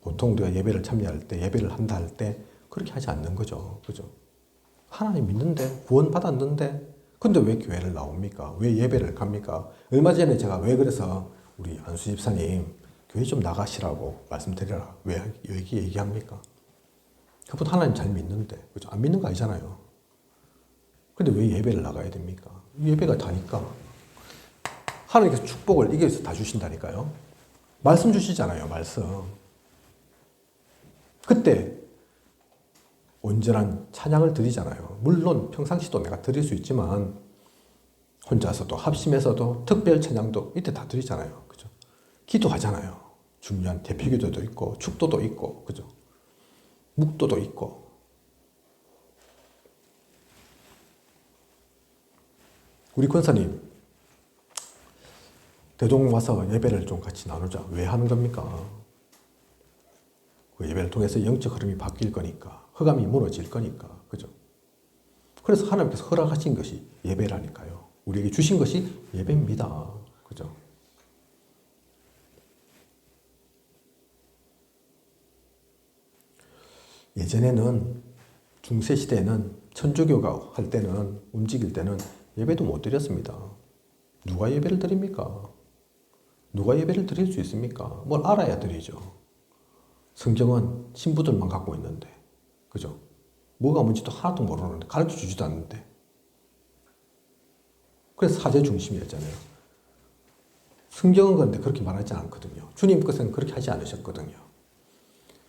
보통 우리가 예배를 참여할 때, 예배를 한다 할 때 그렇게 하지 않는 거죠. 그죠? 하나님 믿는데, 구원 받았는데, 근데 왜 교회를 나옵니까? 왜 예배를 갑니까? 얼마 전에 제가 왜 그래서 우리 안수 집사님 교회 좀 나가시라고 말씀드려라. 왜 얘기합니까? 그분 하나님 잘 믿는데, 그죠? 안 믿는 거 아니잖아요. 근데 왜 예배를 나가야 됩니까? 예배가 다니까. 하나님께서 축복을 이게 다 주신다니까요. 말씀 주시잖아요, 말씀. 그때 온전한 찬양을 드리잖아요. 물론 평상시도 내가 드릴 수 있지만 혼자서도 합심해서도 특별 찬양도 이때 다 드리잖아요. 그죠? 기도하잖아요. 중요한 대표 기도도 있고 축도도 있고 그죠? 묵도도 있고. 우리 권사님 대동 와서 예배를 좀 같이 나누자. 왜 하는 겁니까? 그 예배를 통해서 영적 흐름이 바뀔 거니까. 흑암이 무너질 거니까. 그죠? 그래서 하나님께서 허락하신 것이 예배라니까요. 우리에게 주신 것이 예배입니다. 그죠? 예전에는 중세시대에는 천주교가 할 때는 움직일 때는 예배도 못 드렸습니다. 누가 예배를 드립니까? 누가 예배를 드릴 수 있습니까? 뭘 알아야 드리죠. 성경은 신부들만 갖고 있는데 그죠? 뭐가 뭔지도 하나도 모르는데 가르쳐 주지도 않는데 그래서 사제 중심이었잖아요. 성경은 그런데 그렇게 말하지 않거든요. 주님께서는 그렇게 하지 않으셨거든요.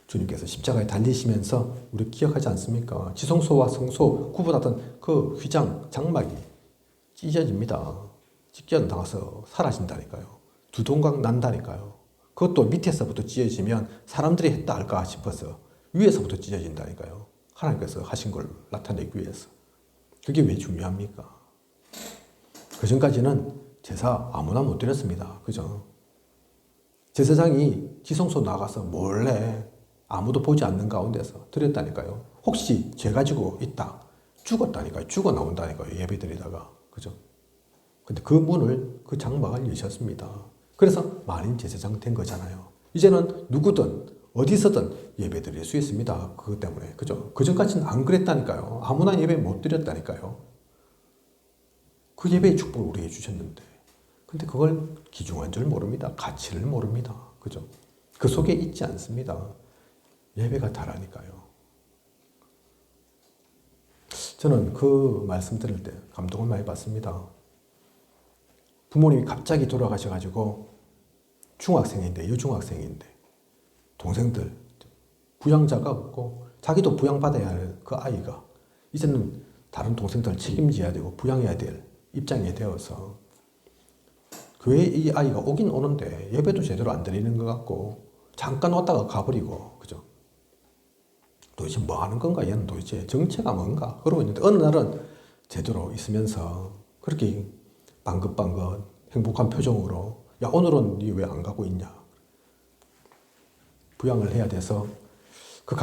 주님께서 십자가에 달리시면서 우리 기억하지 않습니까? 지성소와 성소 구분하던 그 휘장, 장막이 찢어집니다. 찢겨 나가서 사라진다니까요. 두동강 난다니까요. 그것도 밑에서부터 찢어지면 사람들이 했다 할까 싶어서 위에서부터 찢어진다니까요. 하나님께서 하신 걸 나타내기 위해서. 그게 왜 중요합니까? 그 전까지는 제사 아무나 못 드렸습니다. 그죠? 제사장이 지성소 나가서 몰래 아무도 보지 않는 가운데서 드렸다니까요. 혹시 죄 가지고 있다. 죽었다니까요. 죽어 나온다니까요. 예배 드리다가. 그죠? 근데 그 문을, 그 장막을 여셨습니다. 그래서 만인 제사장 된 거잖아요. 이제는 누구든 어디서든 예배 드릴 수 있습니다. 그것 때문에. 그죠? 그 전까지는 안 그랬다니까요. 아무나 예배 못 드렸다니까요. 그 예배의 축복을 우리에게 주셨는데. 근데 그걸 귀중한 줄 모릅니다. 가치를 모릅니다. 그죠? 그 속에 있지 않습니다. 예배가 다라니까요. 저는 그 말씀 들을 때 감동을 많이 받습니다. 부모님이 갑자기 돌아가셔가지고 중학생인데, 여중학생인데, 동생들, 부양자가 없고, 자기도 부양받아야 할 그 아이가, 이제는 다른 동생들을 책임져야 되고, 부양해야 될 입장이 되어서, 교회에 이 아이가 오긴 오는데, 예배도 제대로 안 드리는 것 같고, 잠깐 왔다가 가버리고, 그죠? 도대체 뭐 하는 건가? 얘는 도대체 정체가 뭔가? 그러고 있는데, 어느 날은 제대로 있으면서, 그렇게 방긋방긋 행복한 표정으로 야 오늘은 니 왜 안 가고 있냐 부양을 해야 돼서 그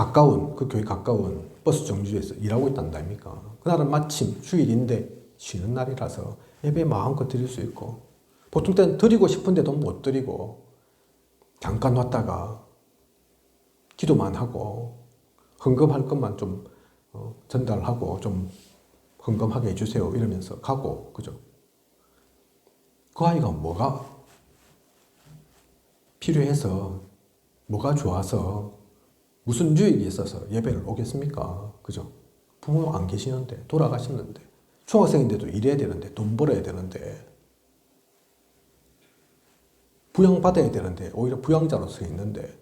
교회 가까운 버스 정류소에서 일하고 있단다 아닙니까? 그날은 마침 주일인데 쉬는 날이라서 예배 마음껏 드릴 수 있고 보통 때는 드리고 싶은데도 못 드리고 잠깐 왔다가 기도만 하고 헌금할 것만 좀 전달하고 좀 헌금하게 해주세요 이러면서 가고 그죠? 그 아이가 뭐가 필요해서 뭐가 좋아서 무슨 유익이 있어서 예배를 오겠습니까? 그죠? 부모 안 계시는데 돌아가셨는데 중학생인데도 일해야 되는데 돈 벌어야 되는데 부양받아야 되는데 오히려 부양자로서 있는데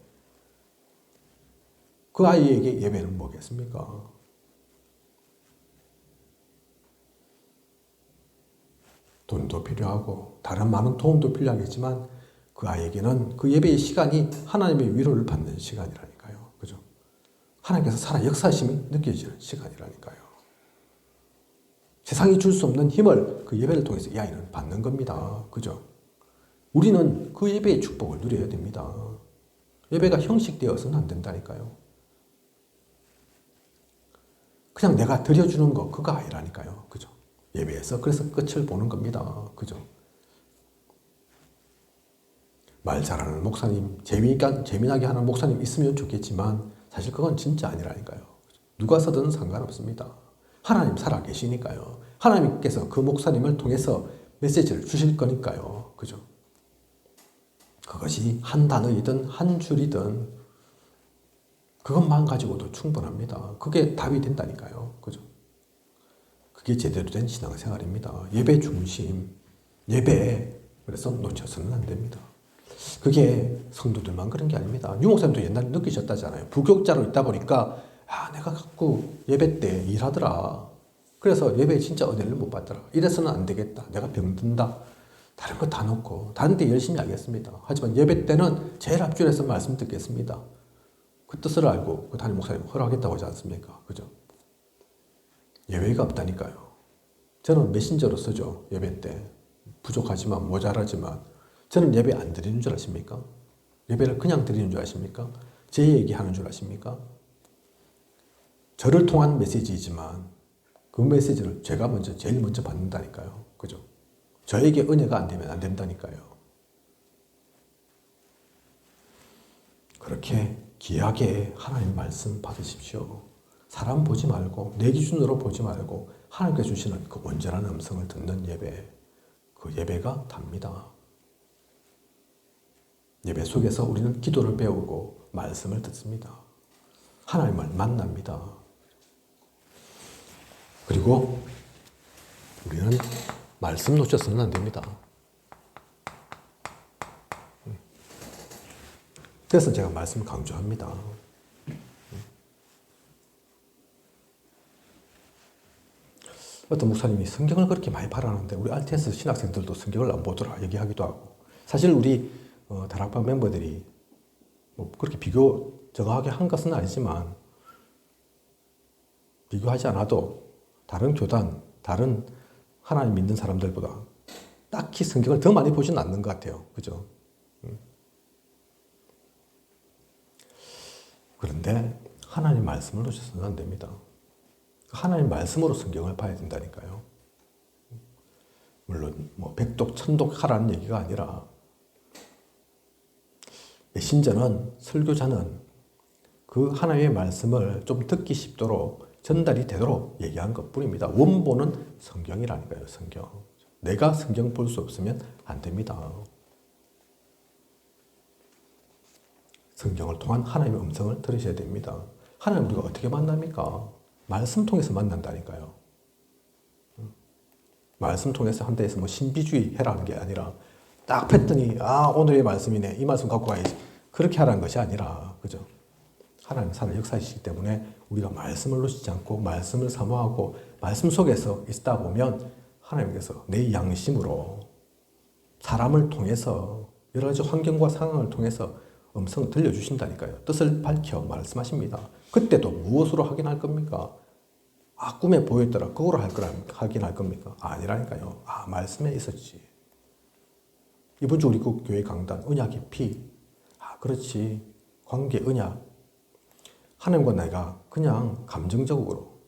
그 아이에게 예배는 뭐겠습니까? 돈도 필요하고 다른 많은 도움도 필요하겠지만 그 아이에게는 그 예배의 시간이 하나님의 위로를 받는 시간이라니까요. 그죠? 하나님께서 살아 역사하심이 느껴지는 시간이라니까요. 세상이 줄 수 없는 힘을 그 예배를 통해서 이 아이는 받는 겁니다. 그죠? 우리는 그 예배의 축복을 누려야 됩니다. 예배가 형식되어서는 안 된다니까요. 그냥 내가 드려주는 거 그거 아니라니까요. 그죠? 예배에서 그래서 끝을 보는 겁니다. 그죠? 말 잘하는 목사님, 재미나게 하는 목사님 있으면 좋겠지만 사실 그건 진짜 아니라니까요. 누가 서든 상관없습니다. 하나님 살아 계시니까요. 하나님께서 그 목사님을 통해서 메시지를 주실 거니까요. 그죠? 그것이 한 단어이든 한 줄이든 그것만 가지고도 충분합니다. 그게 답이 된다니까요. 그죠? 그게 제대로 된 신앙생활입니다. 예배 중심, 예배 그래서 놓쳐서는 안 됩니다. 그게 성도들만 그런 게 아닙니다. 유 목사님도 옛날에 느끼셨다잖아요. 부교육자로 있다 보니까 내가 자꾸 예배 때 일하더라. 그래서 예배에 진짜 은혜를 못 받더라. 이래서는 안 되겠다. 내가 병든다. 다른 거 다 놓고 다른 데 열심히 하겠습니다. 하지만 예배 때는 제일 앞줄에서 말씀 듣겠습니다. 그 뜻을 알고 그 담임 목사님 허락했다고 하지 않습니까? 그죠? 예외가 없다니까요. 저는 메신저로 쓰죠. 예배 때. 부족하지만 모자라지만 저는 예배 안 드리는 줄 아십니까? 예배를 그냥 드리는 줄 아십니까? 제 얘기하는 줄 아십니까? 저를 통한 메시지이지만 그 메시지를 제가 제일 먼저 받는다니까요. 그죠? 저에게 은혜가 안 되면 안 된다니까요. 그렇게 귀하게 하나님 말씀 받으십시오. 사람 보지 말고 내 기준으로 보지 말고 하나님께서 주시는 그 온전한 음성을 듣는 예배, 그 예배가 답니다. 예배 속에서 우리는 기도를 배우고 말씀을 듣습니다. 하나님을 만납니다. 그리고 우리는 말씀 놓쳐서는 안 됩니다. 그래서 제가 말씀을 강조합니다. 어떤 목사님이 성경을 그렇게 많이 바라는데 우리 RTS 신학생들도 성경을 안 보더라 얘기하기도 하고, 사실 우리 다락방 멤버들이 뭐 그렇게 저거하게 한 것은 아니지만 비교하지 않아도 다른 교단, 다른 하나님 믿는 사람들보다 딱히 성경을 더 많이 보지는 않는 것 같아요. 그죠? 그런데 하나님 말씀을 놓쳐서는 안 됩니다. 하나님 말씀으로 성경을 봐야 된다니까요. 물론 뭐 백독, 천독 하라는 얘기가 아니라 메신저는, 설교자는 그 하나님의 말씀을 좀 듣기 쉽도록 전달이 되도록 얘기한 것뿐입니다. 원본은 성경이라니까요. 성경. 내가 성경 볼 수 없으면 안 됩니다. 성경을 통한 하나님의 음성을 들으셔야 됩니다. 하나님 우리가 어떻게 만납니까? 말씀 통해서 만난다니까요. 말씀 통해서 한때에서 뭐 신비주의 해라는 게 아니라 딱 폈더니 오늘의 말씀이네. 이 말씀 갖고 가야지. 그렇게 하라는 것이 아니라, 그죠? 하나님 살아 역사이시기 때문에 우리가 말씀을 놓치지 않고 말씀을 사모하고 말씀 속에서 있다 보면 하나님께서 내 양심으로 사람을 통해서 여러 가지 환경과 상황을 통해서 음성을 들려주신다니까요. 뜻을 밝혀 말씀하십니다. 그때도 무엇으로 확인할 겁니까? 꿈에 보였더라. 그거로 확인할 겁니까? 아니라니까요. 말씀에 있었지. 이번 주 우리 그 교회 강단, 언약의 피. 그렇지. 관계, 언약. 하나님과 내가 그냥 감정적으로,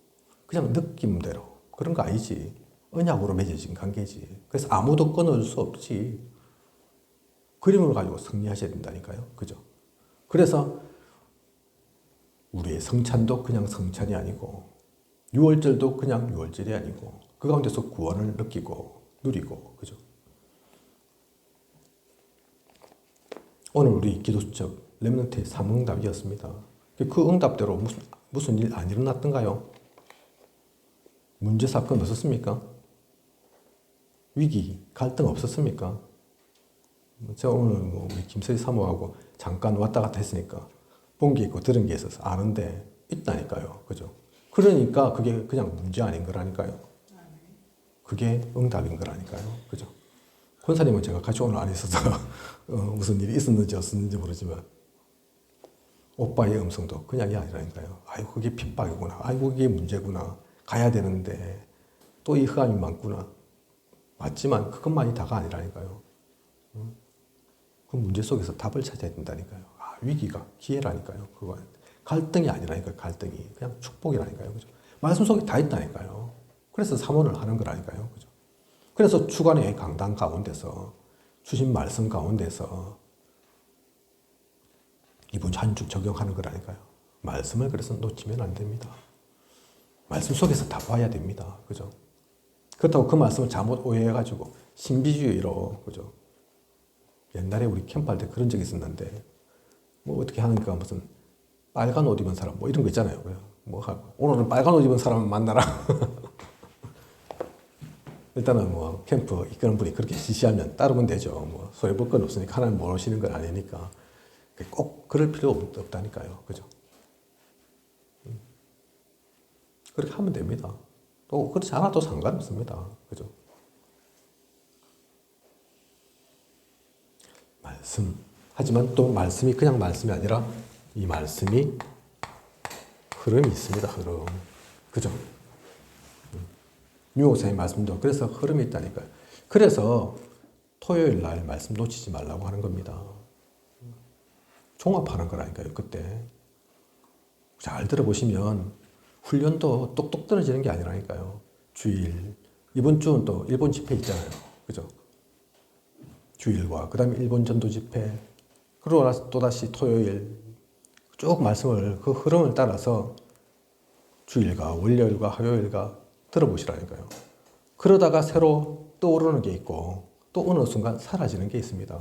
그냥 느낌대로. 그런 거 아니지. 언약으로 맺어진 관계지. 그래서 아무도 끊어줄 수 없지. 그림을 가지고 승리하셔야 된다니까요. 그죠? 그래서 우리의 성찬도 그냥 성찬이 아니고, 유월절도 그냥 유월절이 아니고, 그 가운데서 구원을 느끼고, 누리고, 그죠? 오늘 우리 기도수첩 렘넌트의 3응답이었습니다. 그 응답대로 무슨 일 안 일어났던가요? 문제, 사건 없었습니까? 위기, 갈등 없었습니까? 제가 오늘 우리 김서희 사모하고 잠깐 왔다 갔다 했으니까 본 게 있고 들은 게 있어서 아는데 있다니까요. 그죠? 그러니까 그게 그냥 문제 아닌 거라니까요. 그게 응답인 거라니까요. 그죠? 권사님은 제가 같이 오늘 안 있어서 무슨 일이 있었는지 없었는지 모르지만 오빠의 음성도 그냥이 아니라니까요. 아이고 그게 핍박이구나. 아이고 그게 문제구나. 가야 되는데 또 이 흑암이 많구나. 맞지만 그것만이 다가 아니라니까요. 그 문제 속에서 답을 찾아야 된다니까요. 아, 위기가 기회라니까요. 그거 갈등이 아니라니까요. 갈등이 그냥 축복이라니까요. 그죠? 말씀 속에 다 있다니까요. 그래서 사모를 하는 거라니까요. 그죠? 그래서 주간의 강단 가운데서 주신 말씀 가운데서 이번 한 주 적용하는 거라니까요. 말씀을 그래서 놓치면 안 됩니다. 말씀 속에서 다 봐야 됩니다. 그죠? 그렇다고 그 말씀을 잘못 오해해가지고 신비주의로, 그죠? 옛날에 우리 캠프할 때 그런 적이 있었는데, 뭐 어떻게 하니까 무슨 빨간 옷 입은 사람, 뭐 이런 거 있잖아요. 뭐 오늘은 빨간 옷 입은 사람을 만나라. 일단은 뭐 캠프 이끄는 분이 그렇게 지시하면 따르면 되죠. 뭐 소외볼 건 없으니까 하나님 모르시는 건 아니니까 꼭 그럴 필요 없다니까요. 그죠? 그렇게 하면 됩니다. 또 그렇지 않아도 상관없습니다. 그죠? 말씀. 하지만 또 말씀이 그냥 말씀이 아니라 이 말씀이 흐름이 있습니다. 흐름. 그죠? 유목사님 말씀도 그래서 흐름이 있다니까요. 그래서 토요일 날 말씀 놓치지 말라고 하는 겁니다. 종합하는 거라니까요. 그때 잘 들어보시면 훈련도 똑똑 떨어지는 게 아니라니까요. 주일 이번 주는 또 일본 집회 있잖아요. 그죠? 주일과 그 다음에 일본 전도 집회 그러고 또다시 토요일 쭉 말씀을 그 흐름을 따라서 주일과 월요일과 화요일과 들어보시라니까요. 그러다가 새로 떠오르는 게 있고 또 어느 순간 사라지는 게 있습니다.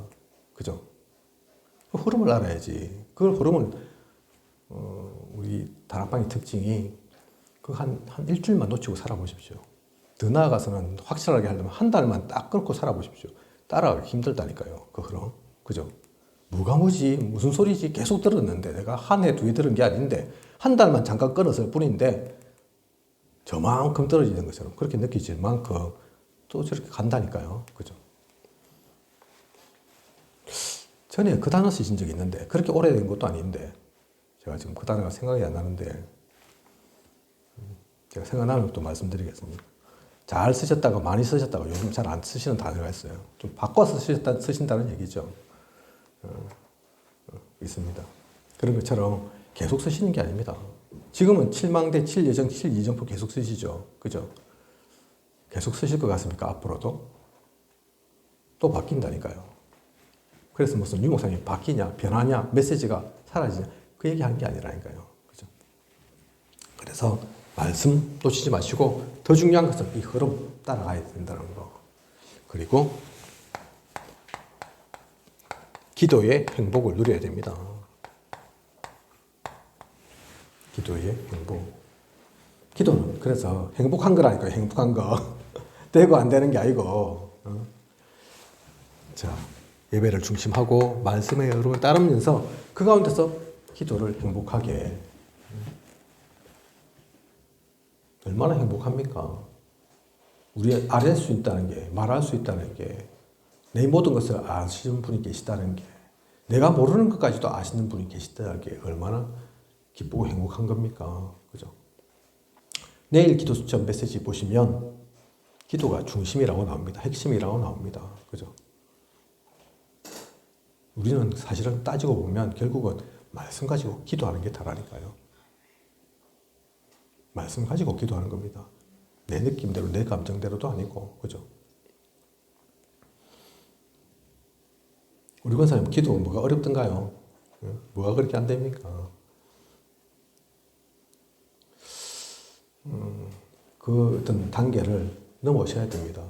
그죠? 그 흐름을 알아야지. 그 흐름은 우리 다락방의 특징이 그 한 일주일만 놓치고 살아보십시오. 더 나아가서는 확실하게 하려면 한 달만 딱 끊고 살아보십시오. 따라가기 힘들다니까요. 그 흐름. 그죠? 뭐가 뭐지? 무슨 소리지? 계속 들었는데 내가 한 해, 두 해 들은 게 아닌데 한 달만 잠깐 끊었을 뿐인데 저만큼 떨어지는 것처럼 그렇게 느끼질 만큼 또 저렇게 간다니까요. 그죠? 전에 그 단어 쓰신 적이 있는데 그렇게 오래된 것도 아닌데 제가 지금 그 단어가 생각이 안 나는데 제가 생각나는 것도 말씀드리겠습니다. 잘 쓰셨다가 많이 쓰셨다가 요즘 잘 안 쓰시는 단어가 있어요. 좀 바꿔서 쓰신다는 얘기죠. 있습니다. 그런 것처럼 계속 쓰시는 게 아닙니다. 지금은 7망대, 7예정, 7이정표 계속 쓰시죠. 그죠? 계속 쓰실 것 같습니까? 앞으로도? 또 바뀐다니까요. 그래서 무슨 유목사님이 바뀌냐, 변하냐, 메시지가 사라지냐, 그 얘기 하는 게 아니라니까요. 그죠? 그래서 말씀 놓치지 마시고 더 중요한 것은 이 흐름 따라가야 된다는 거. 그리고 기도의 행복을 누려야 됩니다. 기도의 행복. 기도는 그래서 행복한 거라니까요. 행복한 거. 되고 안 되는 게 아니고. 자, 예배를 중심하고 말씀의 흐름을 따르면서 그 가운데서 기도를 행복하게. 얼마나 행복합니까? 우리 알릴 수 있다는 게, 말할 수 있다는 게, 내 모든 것을 아시는 분이 계시다는 게, 내가 모르는 것까지도 아시는 분이 계시다는 게 얼마나 기쁘고 행복한 겁니까? 그죠? 내일 기도 수첩 메시지 보시면 기도가 중심이라고 나옵니다. 핵심이라고 나옵니다. 그죠? 우리는 사실은 따지고 보면 결국은 말씀 가지고 기도하는 게 다라니까요. 말씀 가지고 기도하는 겁니다. 내 느낌대로, 내 감정대로도 아니고, 그죠? 우리 권사님 기도 뭐가 어렵던가요? 뭐가 그렇게 안 됩니까? 그 어떤 단계를 넘어셔야 됩니다.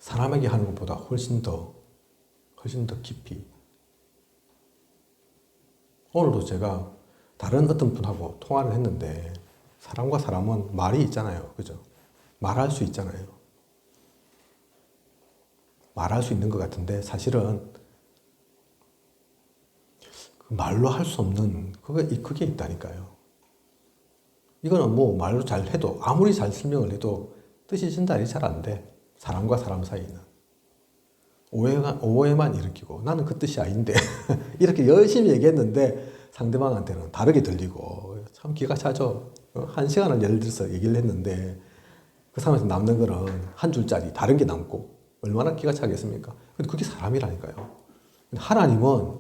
사람에게 하는 것보다 훨씬 더 깊이. 오늘도 제가 다른 어떤 분하고 통화를 했는데 사람과 사람은 말이 있잖아요. 그죠? 말할 수 있잖아요. 말할 수 있는 것 같은데 사실은 말로 할 수 없는 그게 있다니까요. 이거는 뭐 말로 잘 해도 아무리 잘 설명을 해도 뜻이 전달이 잘 안 돼. 사람과 사람 사이는. 오해만 일으키고 나는 그 뜻이 아닌데 이렇게 열심히 얘기했는데 상대방한테는 다르게 들리고 참 기가 차죠. 1시간을 예를 들어서 얘기를 했는데 그 사람한테 남는 거는 한 줄짜리 다른 게 남고 얼마나 기가 차겠습니까? 근데 그게 사람이라니까요. 근데 하나님은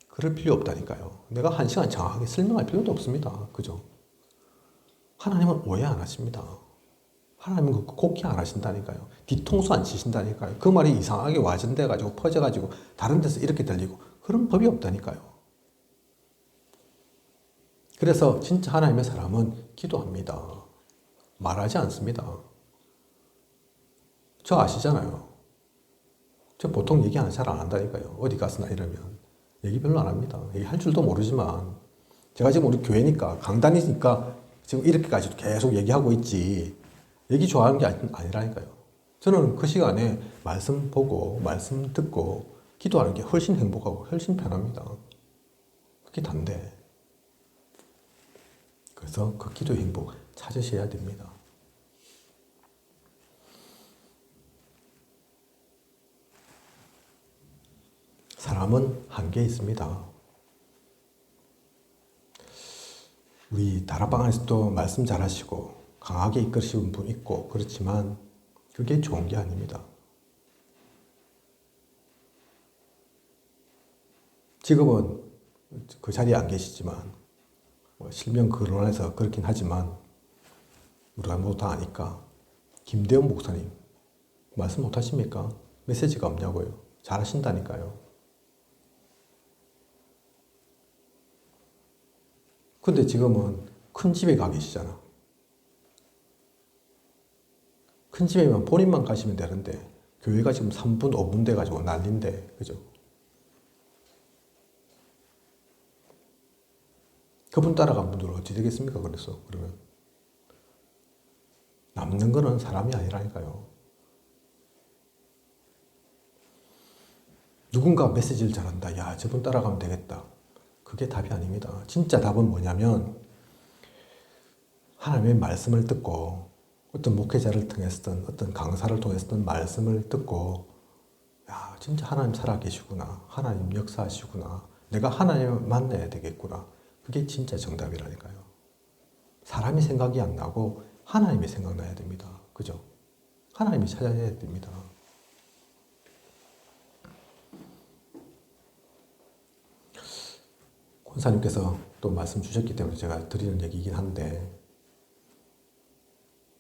그럴 필요 없다니까요. 내가 1시간 정확하게 설명할 필요도 없습니다. 그죠? 하나님은 오해 안 하십니다. 하나님은 곡해 안 하신다니까요. 뒤통수 안 치신다니까요. 그 말이 이상하게 와전돼가지고 퍼져가지고 다른 데서 이렇게 들리고 그런 법이 없다니까요. 그래서 진짜 하나님의 사람은 기도합니다. 말하지 않습니다. 저 아시잖아요. 저 보통 얘기 잘 안 한다니까요. 어디 가서나 이러면. 얘기 별로 안 합니다. 얘기할 줄도 모르지만 제가 지금 우리 교회니까 강단이니까 지금 이렇게까지 계속 얘기하고 있지 얘기 좋아하는 게 아니라니까요. 저는 그 시간에 말씀 보고 말씀 듣고 기도하는 게 훨씬 행복하고 훨씬 편합니다. 그게 단데. 그래서 그 기도의 행복 찾으셔야 됩니다. 사람은 한계 있습니다. 우리 다락방 안에서도 말씀 잘하시고 강하게 이끌으시는 분 있고 그렇지만 그게 좋은 게 아닙니다. 지금은 그 자리에 안 계시지만 실명 거론해서 그렇긴 하지만 우리가 모두 다 아니까 김대원 목사님 말씀 못하십니까? 메시지가 없냐고요. 잘하신다니까요. 근데 지금은 큰 집에 가 계시잖아. 큰 집에만 본인만 가시면 되는데 교회가 지금 3분, 5분 돼가지고 난린데 그죠? 그분 따라간 분들은 어찌 되겠습니까? 그래서 그러면 남는 거는 사람이 아니라니까요. 누군가 메시지를 잘한다. 야, 저분 따라가면 되겠다. 그게 답이 아닙니다. 진짜 답은 뭐냐면 하나님의 말씀을 듣고 어떤 목회자를 통해서든 어떤 강사를 통해서든 말씀을 듣고 야, 진짜 하나님 살아계시구나. 하나님 역사하시구나. 내가 하나님을 만나야 되겠구나. 그게 진짜 정답이라니까요. 사람이 생각이 안 나고 하나님이 생각나야 됩니다. 그죠? 하나님이 찾아야 됩니다. 권사님께서 또 말씀 주셨기 때문에 제가 드리는 얘기이긴 한데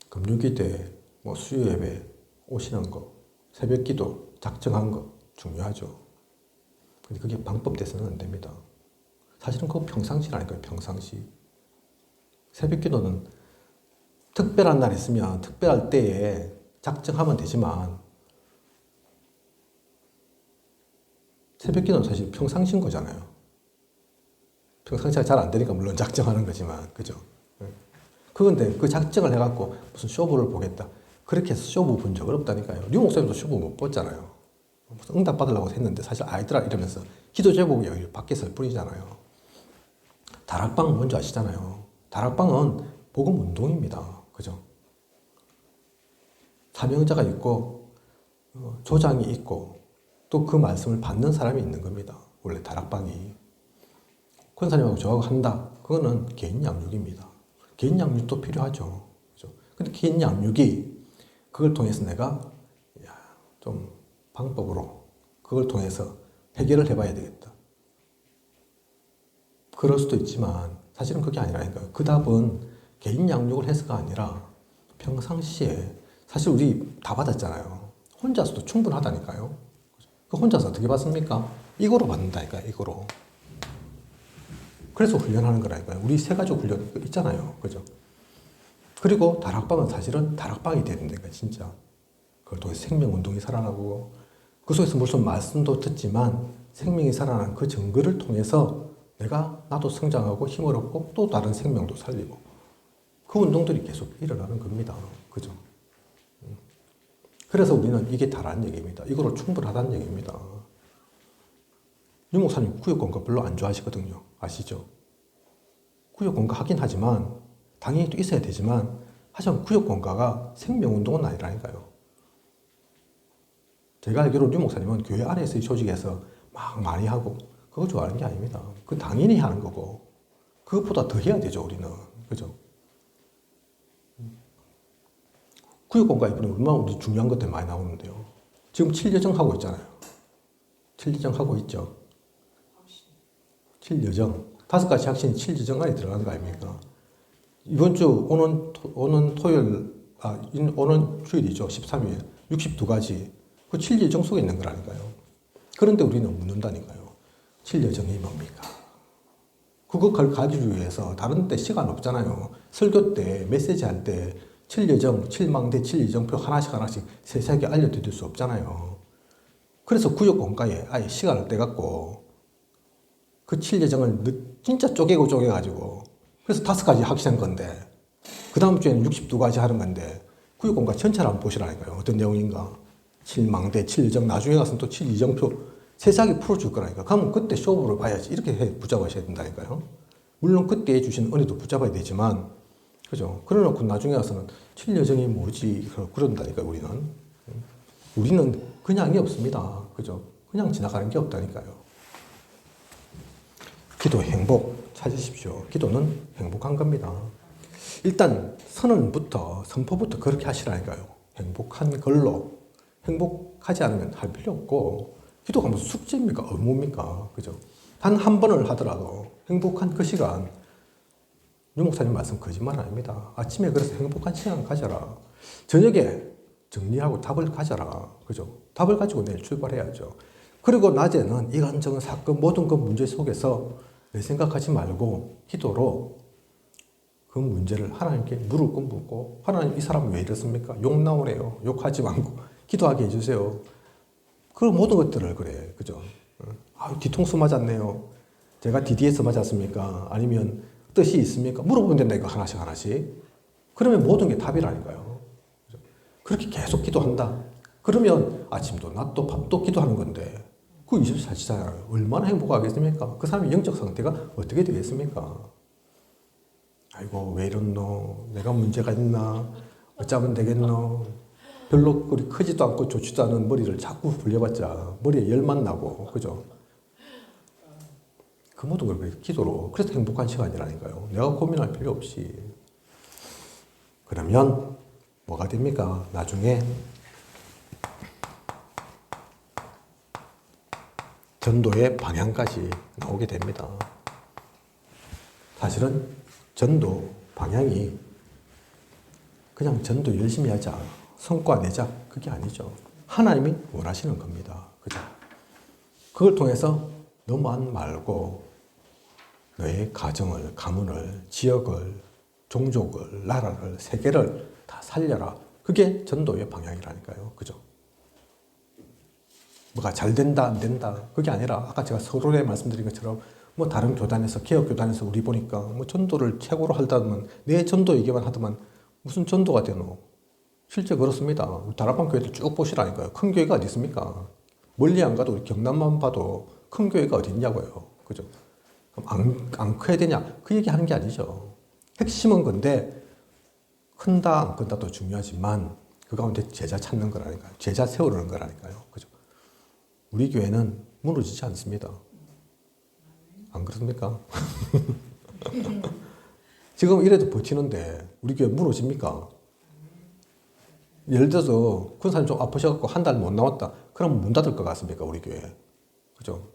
금요기도에 수요 예배 오시는 거, 새벽 기도 작정한 거 중요하죠. 근데 그게 방법돼서는 안 됩니다. 사실은 그거 평상시라니까요. 평상시. 새벽 기도는 특별한 날 있으면 특별할 때에 작정하면 되지만 새벽 기도는 사실 평상시인 거잖아요. 평상시가 잘 안 되니까 물론 작정하는 거지만 그죠? 그건데 그 작정을 해갖고 무슨 쇼부를 보겠다. 그렇게 해서 쇼부 본 적 없다니까요. 류 목사님도 쇼부 못 봤잖아요. 무슨 응답 받으려고 했는데 사실 아이들아 이러면서 기도 제목이 여기 밖에 설 뿐이잖아요. 다락방은 뭔지 아시잖아요. 다락방은 복음 운동입니다. 그죠? 사명자가 있고 조장이 있고 또 그 말씀을 받는 사람이 있는 겁니다. 원래 다락방이. 권사님하고 저하고 한다. 그거는 개인 양육입니다. 개인 양육도 필요하죠. 그죠? 근데 개인 양육이 그걸 통해서 내가 좀 방법으로 그걸 통해서 해결을 해봐야 되겠다. 그럴 수도 있지만 사실은 그게 아니라니까요. 그 답은 개인 양육을 해서가 아니라 평상시에 사실 우리 다 받았잖아요. 혼자서도 충분하다니까요. 그 혼자서 어떻게 받습니까? 이거로 받는다니까요. 이거로. 그래서 훈련하는 거라니까요. 우리 세 가지 훈련 있잖아요. 그죠? 그리고 다락방은 사실은 다락방이 되는 데가 진짜. 그걸 통해서 생명운동이 살아나고 그 속에서 무슨 말씀도 듣지만 생명이 살아나는 그 증거를 통해서 내가 나도 성장하고 힘을 얻고 또 다른 생명도 살리고 그 운동들이 계속 일어나는 겁니다. 그죠? 그래서 우리는 이게 다라는 얘기입니다. 이거로 충분하다는 얘기입니다. 유 목사님 구역권가 별로 안 좋아하시거든요. 아시죠? 구역권가 하긴 하지만 당연히 또 있어야 되지만 하지만 구역권가가 생명운동은 아니라니까요. 제가 알기로 유 목사님은 교회 안에서의 조직에서 막 많이 하고 그거 좋아하는 게 아닙니다. 그건 당연히 하는 거고 그것보다 더 해야 되죠. 우리는. 그죠? 구역권가 이번에 얼마나 우리 중요한 것들 많이 나오는데요. 지금 7여정 하고 있잖아요. 7여정 하고 있죠. 7여정. 5가지 확신이 7여정 안에 들어가는 거 아닙니까? 이번 주, 오는 토요일, 오는 주일이죠. 13일. 62가지. 그 7여정 속에 있는 거라니까요. 그런데 우리는 묻는다니까요. 7여정이 뭡니까? 그걸 가기 위해서 다른 데 시간 없잖아요. 설교 때, 메시지 할 때, 7여정, 7망대, 7여정표 하나씩 세세하게 알려드릴 수 없잖아요. 그래서 구역공과에 아예 시간을 떼갖고 그 7여정을 진짜 쪼개가지고 그래서 5가지 확실한 건데 그 다음 주에는 62가지 하는 건데 구역공과 전체를 한번 보시라니까요. 어떤 내용인가. 7망대, 7여정 나중에 가서는 또 7여정표 세세하게 풀어줄 거라니까. 그러면 그때 쇼부를 봐야지. 이렇게 붙잡으셔야 된다니까요. 물론 그때 주신 은혜도 붙잡아야 되지만 그죠? 그래놓고 나중에 와서는 7여정이 뭐지? 그런다니까요, 우리는 그냥이 없습니다. 그죠? 그냥 지나가는 게 없다니까요. 기도 행복 찾으십시오. 기도는 행복한 겁니다. 일단 선포부터 그렇게 하시라니까요. 행복한 걸로. 행복하지 않으면 할 필요 없고 기도가 무슨 숙제입니까? 의무입니까? 그죠? 단 한 번을 하더라도 행복한 그 시간 유 목사님 말씀 거짓말 아닙니다. 아침에 그래서 행복한 시간 가져라. 저녁에 정리하고 답을 가져라. 그죠? 답을 가지고 내일 출발해야죠. 그리고 낮에는 이간저간 사건, 모든 그 문제 속에서 내 생각하지 말고 기도로 그 문제를 하나님께 물을 건 묻고 하나님 이 사람은 왜 이렇습니까? 욕 나오네요. 욕하지 말고 기도하게 해주세요. 그 모든 것들을 그래. 그죠? 뒤통수 맞았네요. 제가 DDS 맞았습니까? 아니면 뜻이 있습니까? 물어보면 된다, 이거 하나씩. 그러면 모든 게 답이라니까요. 그렇게 계속 기도한다. 그러면 아침도 낮도 밤도 기도하는 건데, 그 24시잖아요. 얼마나 행복하겠습니까? 그 사람의 영적 상태가 어떻게 되겠습니까? 아이고, 왜 이렇노? 내가 문제가 있나? 어쩌면 되겠노? 별로 그리 크지도 않고 좋지도 않은 머리를 자꾸 굴려봤자 머리에 열만 나고, 그죠? 그 모든 걸 기도로. 그래서 행복한 시간이라니까요. 내가 고민할 필요 없이. 그러면 뭐가 됩니까? 나중에 전도의 방향까지 나오게 됩니다. 사실은 전도 방향이 그냥 전도 열심히 하자, 성과 내자, 그게 아니죠. 하나님이 원하시는 겁니다. 그죠? 그걸 통해서 너만 말고 너의 가정을, 가문을, 지역을, 종족을, 나라를, 세계를 다 살려라. 그게 전도의 방향이라니까요. 그죠? 뭐가 잘 된다, 안 된다. 그게 아니라 아까 제가 서론에 말씀드린 것처럼 뭐 다른 교단에서, 개혁교단에서 우리 보니까 뭐 전도를 최고로 하다면 내 전도 얘기만 하더만 무슨 전도가 되노? 실제 그렇습니다. 다락방 교회들 쭉 보시라니까요. 큰 교회가 어디 있습니까? 멀리 안 가도 우리 경남만 봐도 큰 교회가 어디 있냐고요. 그죠? 그럼 안 커야 되냐? 그 얘기 하는 게 아니죠. 핵심은 건데, 큰다, 안 큰다도 중요하지만, 그 가운데 제자 찾는 거라니까요. 제자 세우는 거라니까요. 그죠? 우리 교회는 무너지지 않습니다. 안 그렇습니까? 지금 이래도 버티는데, 우리 교회 무너집니까? 예를 들어서, 큰 사람이 좀 아프셔갖고 한 달 못 나왔다. 그럼 문 닫을 것 같습니까? 우리 교회. 그죠?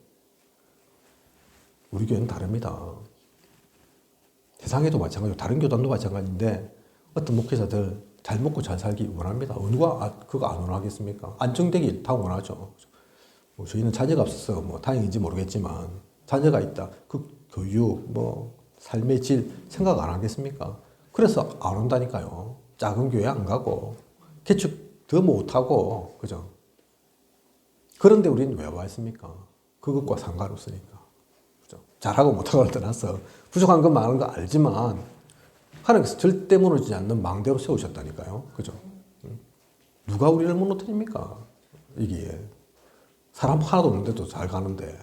우리 교회는 다릅니다. 세상에도 마찬가지고 다른 교단도 마찬가지인데 어떤 목회자들 잘 먹고 잘 살기 원합니다. 누가 그거 안 원하겠습니까? 안정되기 다 원하죠. 뭐 저희는 자녀가 없어서 뭐 다행인지 모르겠지만 자녀가 있다. 그 교육, 뭐 삶의 질 생각 안 하겠습니까? 그래서 안 온다니까요. 작은 교회 안 가고 개축 더 못하고 그죠? 그런데 우리는 왜 와 있습니까? 그것과 상관없으니까. 잘하고 못하고를 떠나서 부족한 건 많은 거 알지만 하나님께서 절대 무너지지 않는 망대로 세우셨다니까요. 그죠? 누가 우리를 무너뜨립니까? 이게 사람 하나도 없는데도 잘 가는데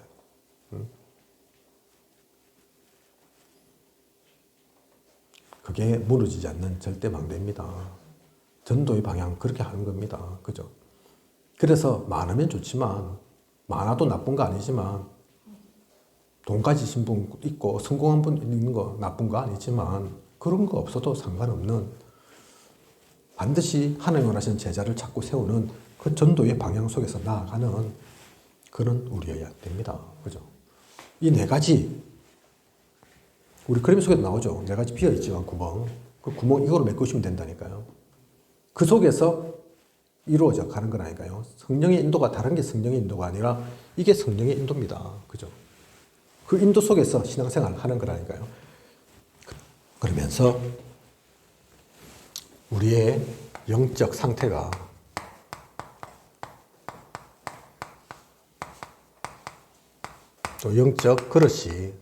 그게 무너지지 않는 절대 망대입니다. 전도의 방향 그렇게 하는 겁니다. 그죠? 그래서 많으면 좋지만 많아도 나쁜 거 아니지만 돈 가지신 분 있고 성공한 분 있는 거 나쁜 거 아니지만 그런 거 없어도 상관없는 반드시 하나님 원하시는 제자를 찾고 세우는 그 전도의 방향 속에서 나아가는 그런 우리여야 됩니다. 그죠? 이 네 가지, 우리 그림 속에도 나오죠. 네 가지 비어있지만 구멍. 그 구멍 이거로 메꾸시면 된다니까요. 그 속에서 이루어져 가는 거라니까요. 성령의 인도가 다른 게 성령의 인도가 아니라 이게 성령의 인도입니다. 그죠? 그 인도 속에서 신앙생활을 하는 거라니까요. 그러면서 우리의 영적 상태가 또 영적 그릇이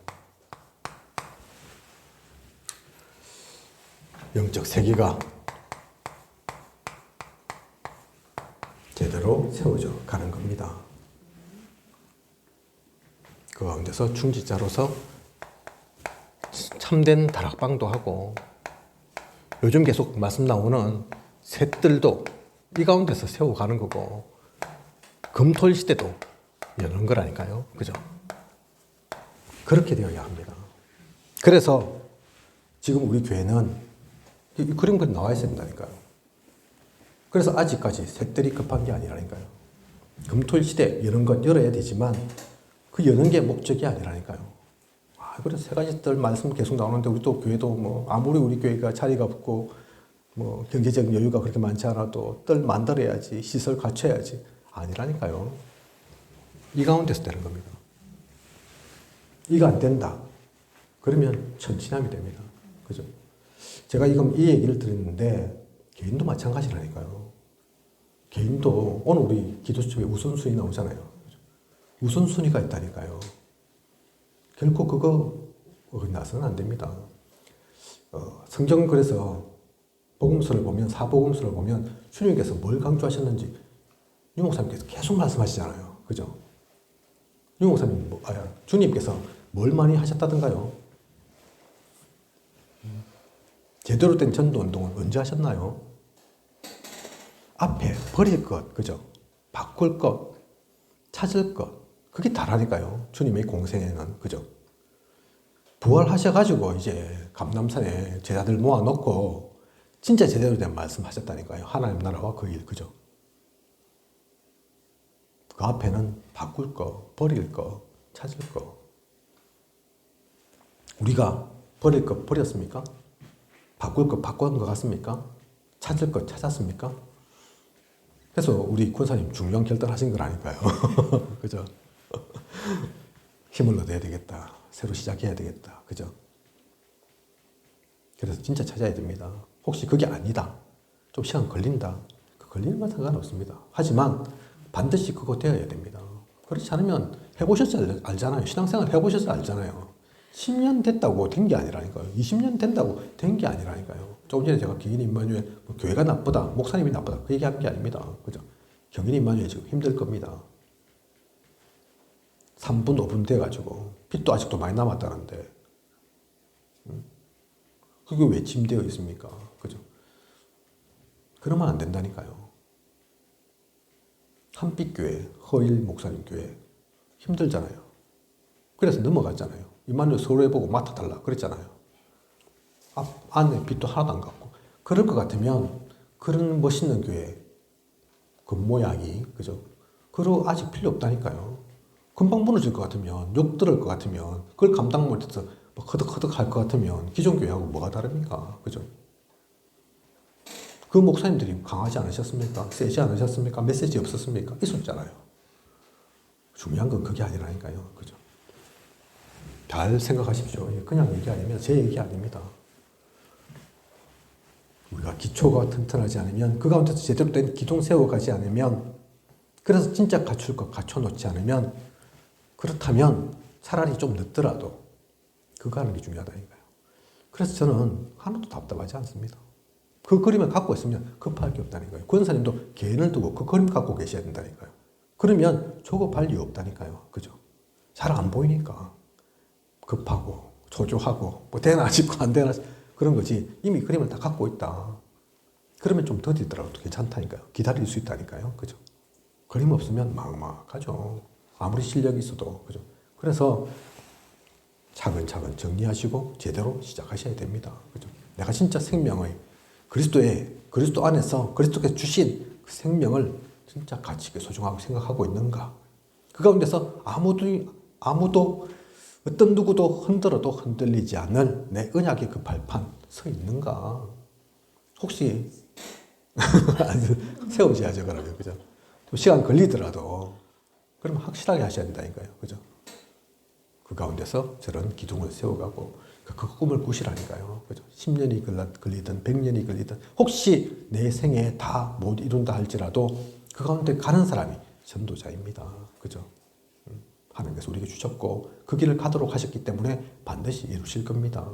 영적 세계가 제대로 세워져 가는 겁니다. 그 가운데서 중직자로서 참된 다락방도 하고 요즘 계속 말씀 나오는 셋들도 이 가운데서 세워가는 거고 금토일 시대도 여는 거라니까요. 그죠? 그렇게 되어야 합니다. 그래서 지금 우리 교회는 이 그림이 나와 있어야 된다니까요. 그래서 아직까지 셋들이 급한 게 아니라니까요. 금토일 시대 여는 건 열어야 되지만 그 여는 게 목적이 아니라니까요. 그래서 세 가지들 말씀 계속 나오는데 우리 또 교회도 뭐 아무리 우리 교회가 자리가 없고 뭐 경제적 여유가 그렇게 많지 않아도 뜰 만들어야지 시설 갖춰야지 아니라니까요. 이 가운데서 되는 겁니다. 이거 안 된다. 그러면 천진함이 됩니다. 그죠? 제가 이 얘기를 드렸는데 개인도 마찬가지라니까요. 개인도 오늘 우리 기도수첩에 우선순위 나오잖아요. 우선순위가 있다니까요. 결코 그거 어긋나서는 안 됩니다. 성경 그래서 복음서를 보면 사복음서를 보면 주님께서 뭘 강조하셨는지 유 목사님께서 계속 말씀하시잖아요. 그죠? 유 목사님 주님께서 뭘 많이 하셨다던가요? 제대로 된 전도 운동은 언제 하셨나요? 앞에 버릴 것, 그죠? 바꿀 것, 찾을 것, 그게 다라니까요. 주님의 공생에는, 그죠? 부활하셔가지고 이제 감람산에 제자들 모아놓고 진짜 제대로 된 말씀 하셨다니까요. 하나님 나라와 그 일, 그죠? 그 앞에는 바꿀 거, 버릴 거, 찾을 거. 우리가 버릴 거 버렸습니까? 바꿀 거 바꾼 것 같습니까? 찾을 거 찾았습니까? 그래서 우리 권사님 중요한 결단하신 건 아닐까요? 그죠? 힘을 얻어야 되겠다. 새로 시작해야 되겠다. 그죠? 그래서 진짜 찾아야 됩니다. 혹시 그게 아니다. 좀 시간 걸린다. 그 걸리는 건 상관없습니다. 하지만 반드시 그거 되어야 됩니다. 그렇지 않으면 해보셔서 알잖아요. 신앙생활 해보셔서 알잖아요. 10년 됐다고 된 게 아니라니까요. 20년 된다고 된 게 아니라니까요. 조금 전에 제가 경인 임마누엘 교회가 나쁘다, 목사님이 나쁘다 그 얘기하는 게 아닙니다. 그죠? 경인 임마누엘 지금 힘들 겁니다. 3분, 5분 돼가지고 빚도 아직도 많이 남았다는데 그게 왜 짐되어 있습니까? 그죠? 그러면 안 된다니까요. 한빛교회, 허일 목사님 교회 힘들잖아요. 그래서 넘어갔잖아요. 임마누엘 서울에 보고 맡아달라 그랬잖아요. 안에 빚도 하나도 안 갚고. 그럴 것 같으면 그런 멋있는 교회 그 모양이 그죠? 그거 아직 필요 없다니까요. 금방 무너질 것 같으면 욕 들을 것 같으면 그걸 감당 못해서 막 허덕허덕 할 것 같으면 기존 교회하고 뭐가 다릅니까? 그죠? 그 목사님들이 강하지 않으셨습니까? 세지 않으셨습니까? 메시지 없었습니까? 있었잖아요. 중요한 건 그게 아니라니까요. 그죠? 잘 생각하십시오. 그냥 얘기 아니면 제 얘기 아닙니다. 우리가 기초가 튼튼하지 않으면 그 가운데서 제대로 된 기둥 세워가지 않으면 그래서 진짜 갖출 것 갖춰놓지 않으면 그렇다면 차라리 좀 늦더라도 그거 하는 게 중요하다니까요. 그래서 저는 하나도 답답하지 않습니다. 그 그림을 갖고 있으면 급할 게 없다니까요. 권사님도 개인을 두고 그 그림 갖고 계셔야 된다니까요. 그러면 조급할 이유 없다니까요. 그죠? 잘 안 보이니까 급하고 초조하고 뭐 되나 싶고 안 되나 그런 거지. 이미 그림을 다 갖고 있다. 그러면 좀 더디더라도 괜찮다니까요. 기다릴 수 있다니까요. 그죠? 그림 없으면 막막하죠. 아무리 실력이 있어도. 그죠? 그래서 차근차근 정리하시고 제대로 시작하셔야 됩니다. 그죠? 내가 진짜 생명의 그리스도 안에서 그리스도께서 주신 그 생명을 진짜 가치 있게 소중하고 생각하고 있는가? 그 가운데서 아무도 어떤 누구도 흔들어도 흔들리지 않는 내 언약의 그 발판 서 있는가? 혹시 세워져야죠, 그러면. 그죠? 좀 시간 걸리더라도 그러면 확실하게 하셔야 된다니까요. 그죠? 그 가운데서 저런 기둥을 세워가고 그 꿈을 꾸시라니까요. 그죠? 10년이 걸리든 100년이 걸리든 혹시 내 생에 다 못 이룬다 할지라도 그 가운데 가는 사람이 전도자입니다. 그죠? 하나님께서 우리에게 주셨고 그 길을 가도록 하셨기 때문에 반드시 이루실 겁니다.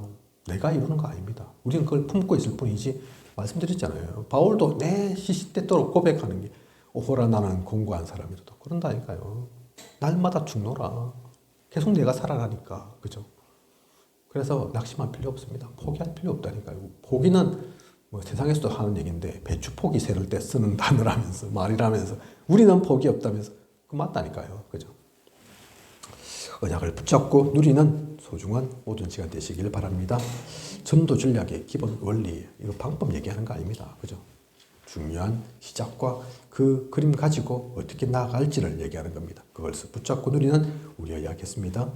내가 이루는 거 아닙니다. 우리는 그걸 품고 있을 뿐이지. 말씀드렸잖아요. 바울도 내 시시때때로 고백하는 게 오호라 나는 공고한 사람이라도 그런다니까요. 날마다 죽노라. 계속 내가 살아나니까. 그죠? 그래서 낙심할 필요 없습니다. 포기할 필요 없다니까요. 포기는 뭐 세상에서도 하는 얘기인데 배추 포기 세를 때 쓰는 단어라면서 말이라면서 우리는 포기 없다면서 그 맞다니까요. 그죠? 언약을 붙잡고 누리는 소중한 모든 시간 되시길 바랍니다. 전도 전략의 기본 원리, 이거 방법 얘기하는 거 아닙니다. 그죠? 중요한 시작과 그 그림 가지고 어떻게 나아갈지를 얘기하는 겁니다. 그걸 붙잡고 누리는 우리의 이야기였습니다.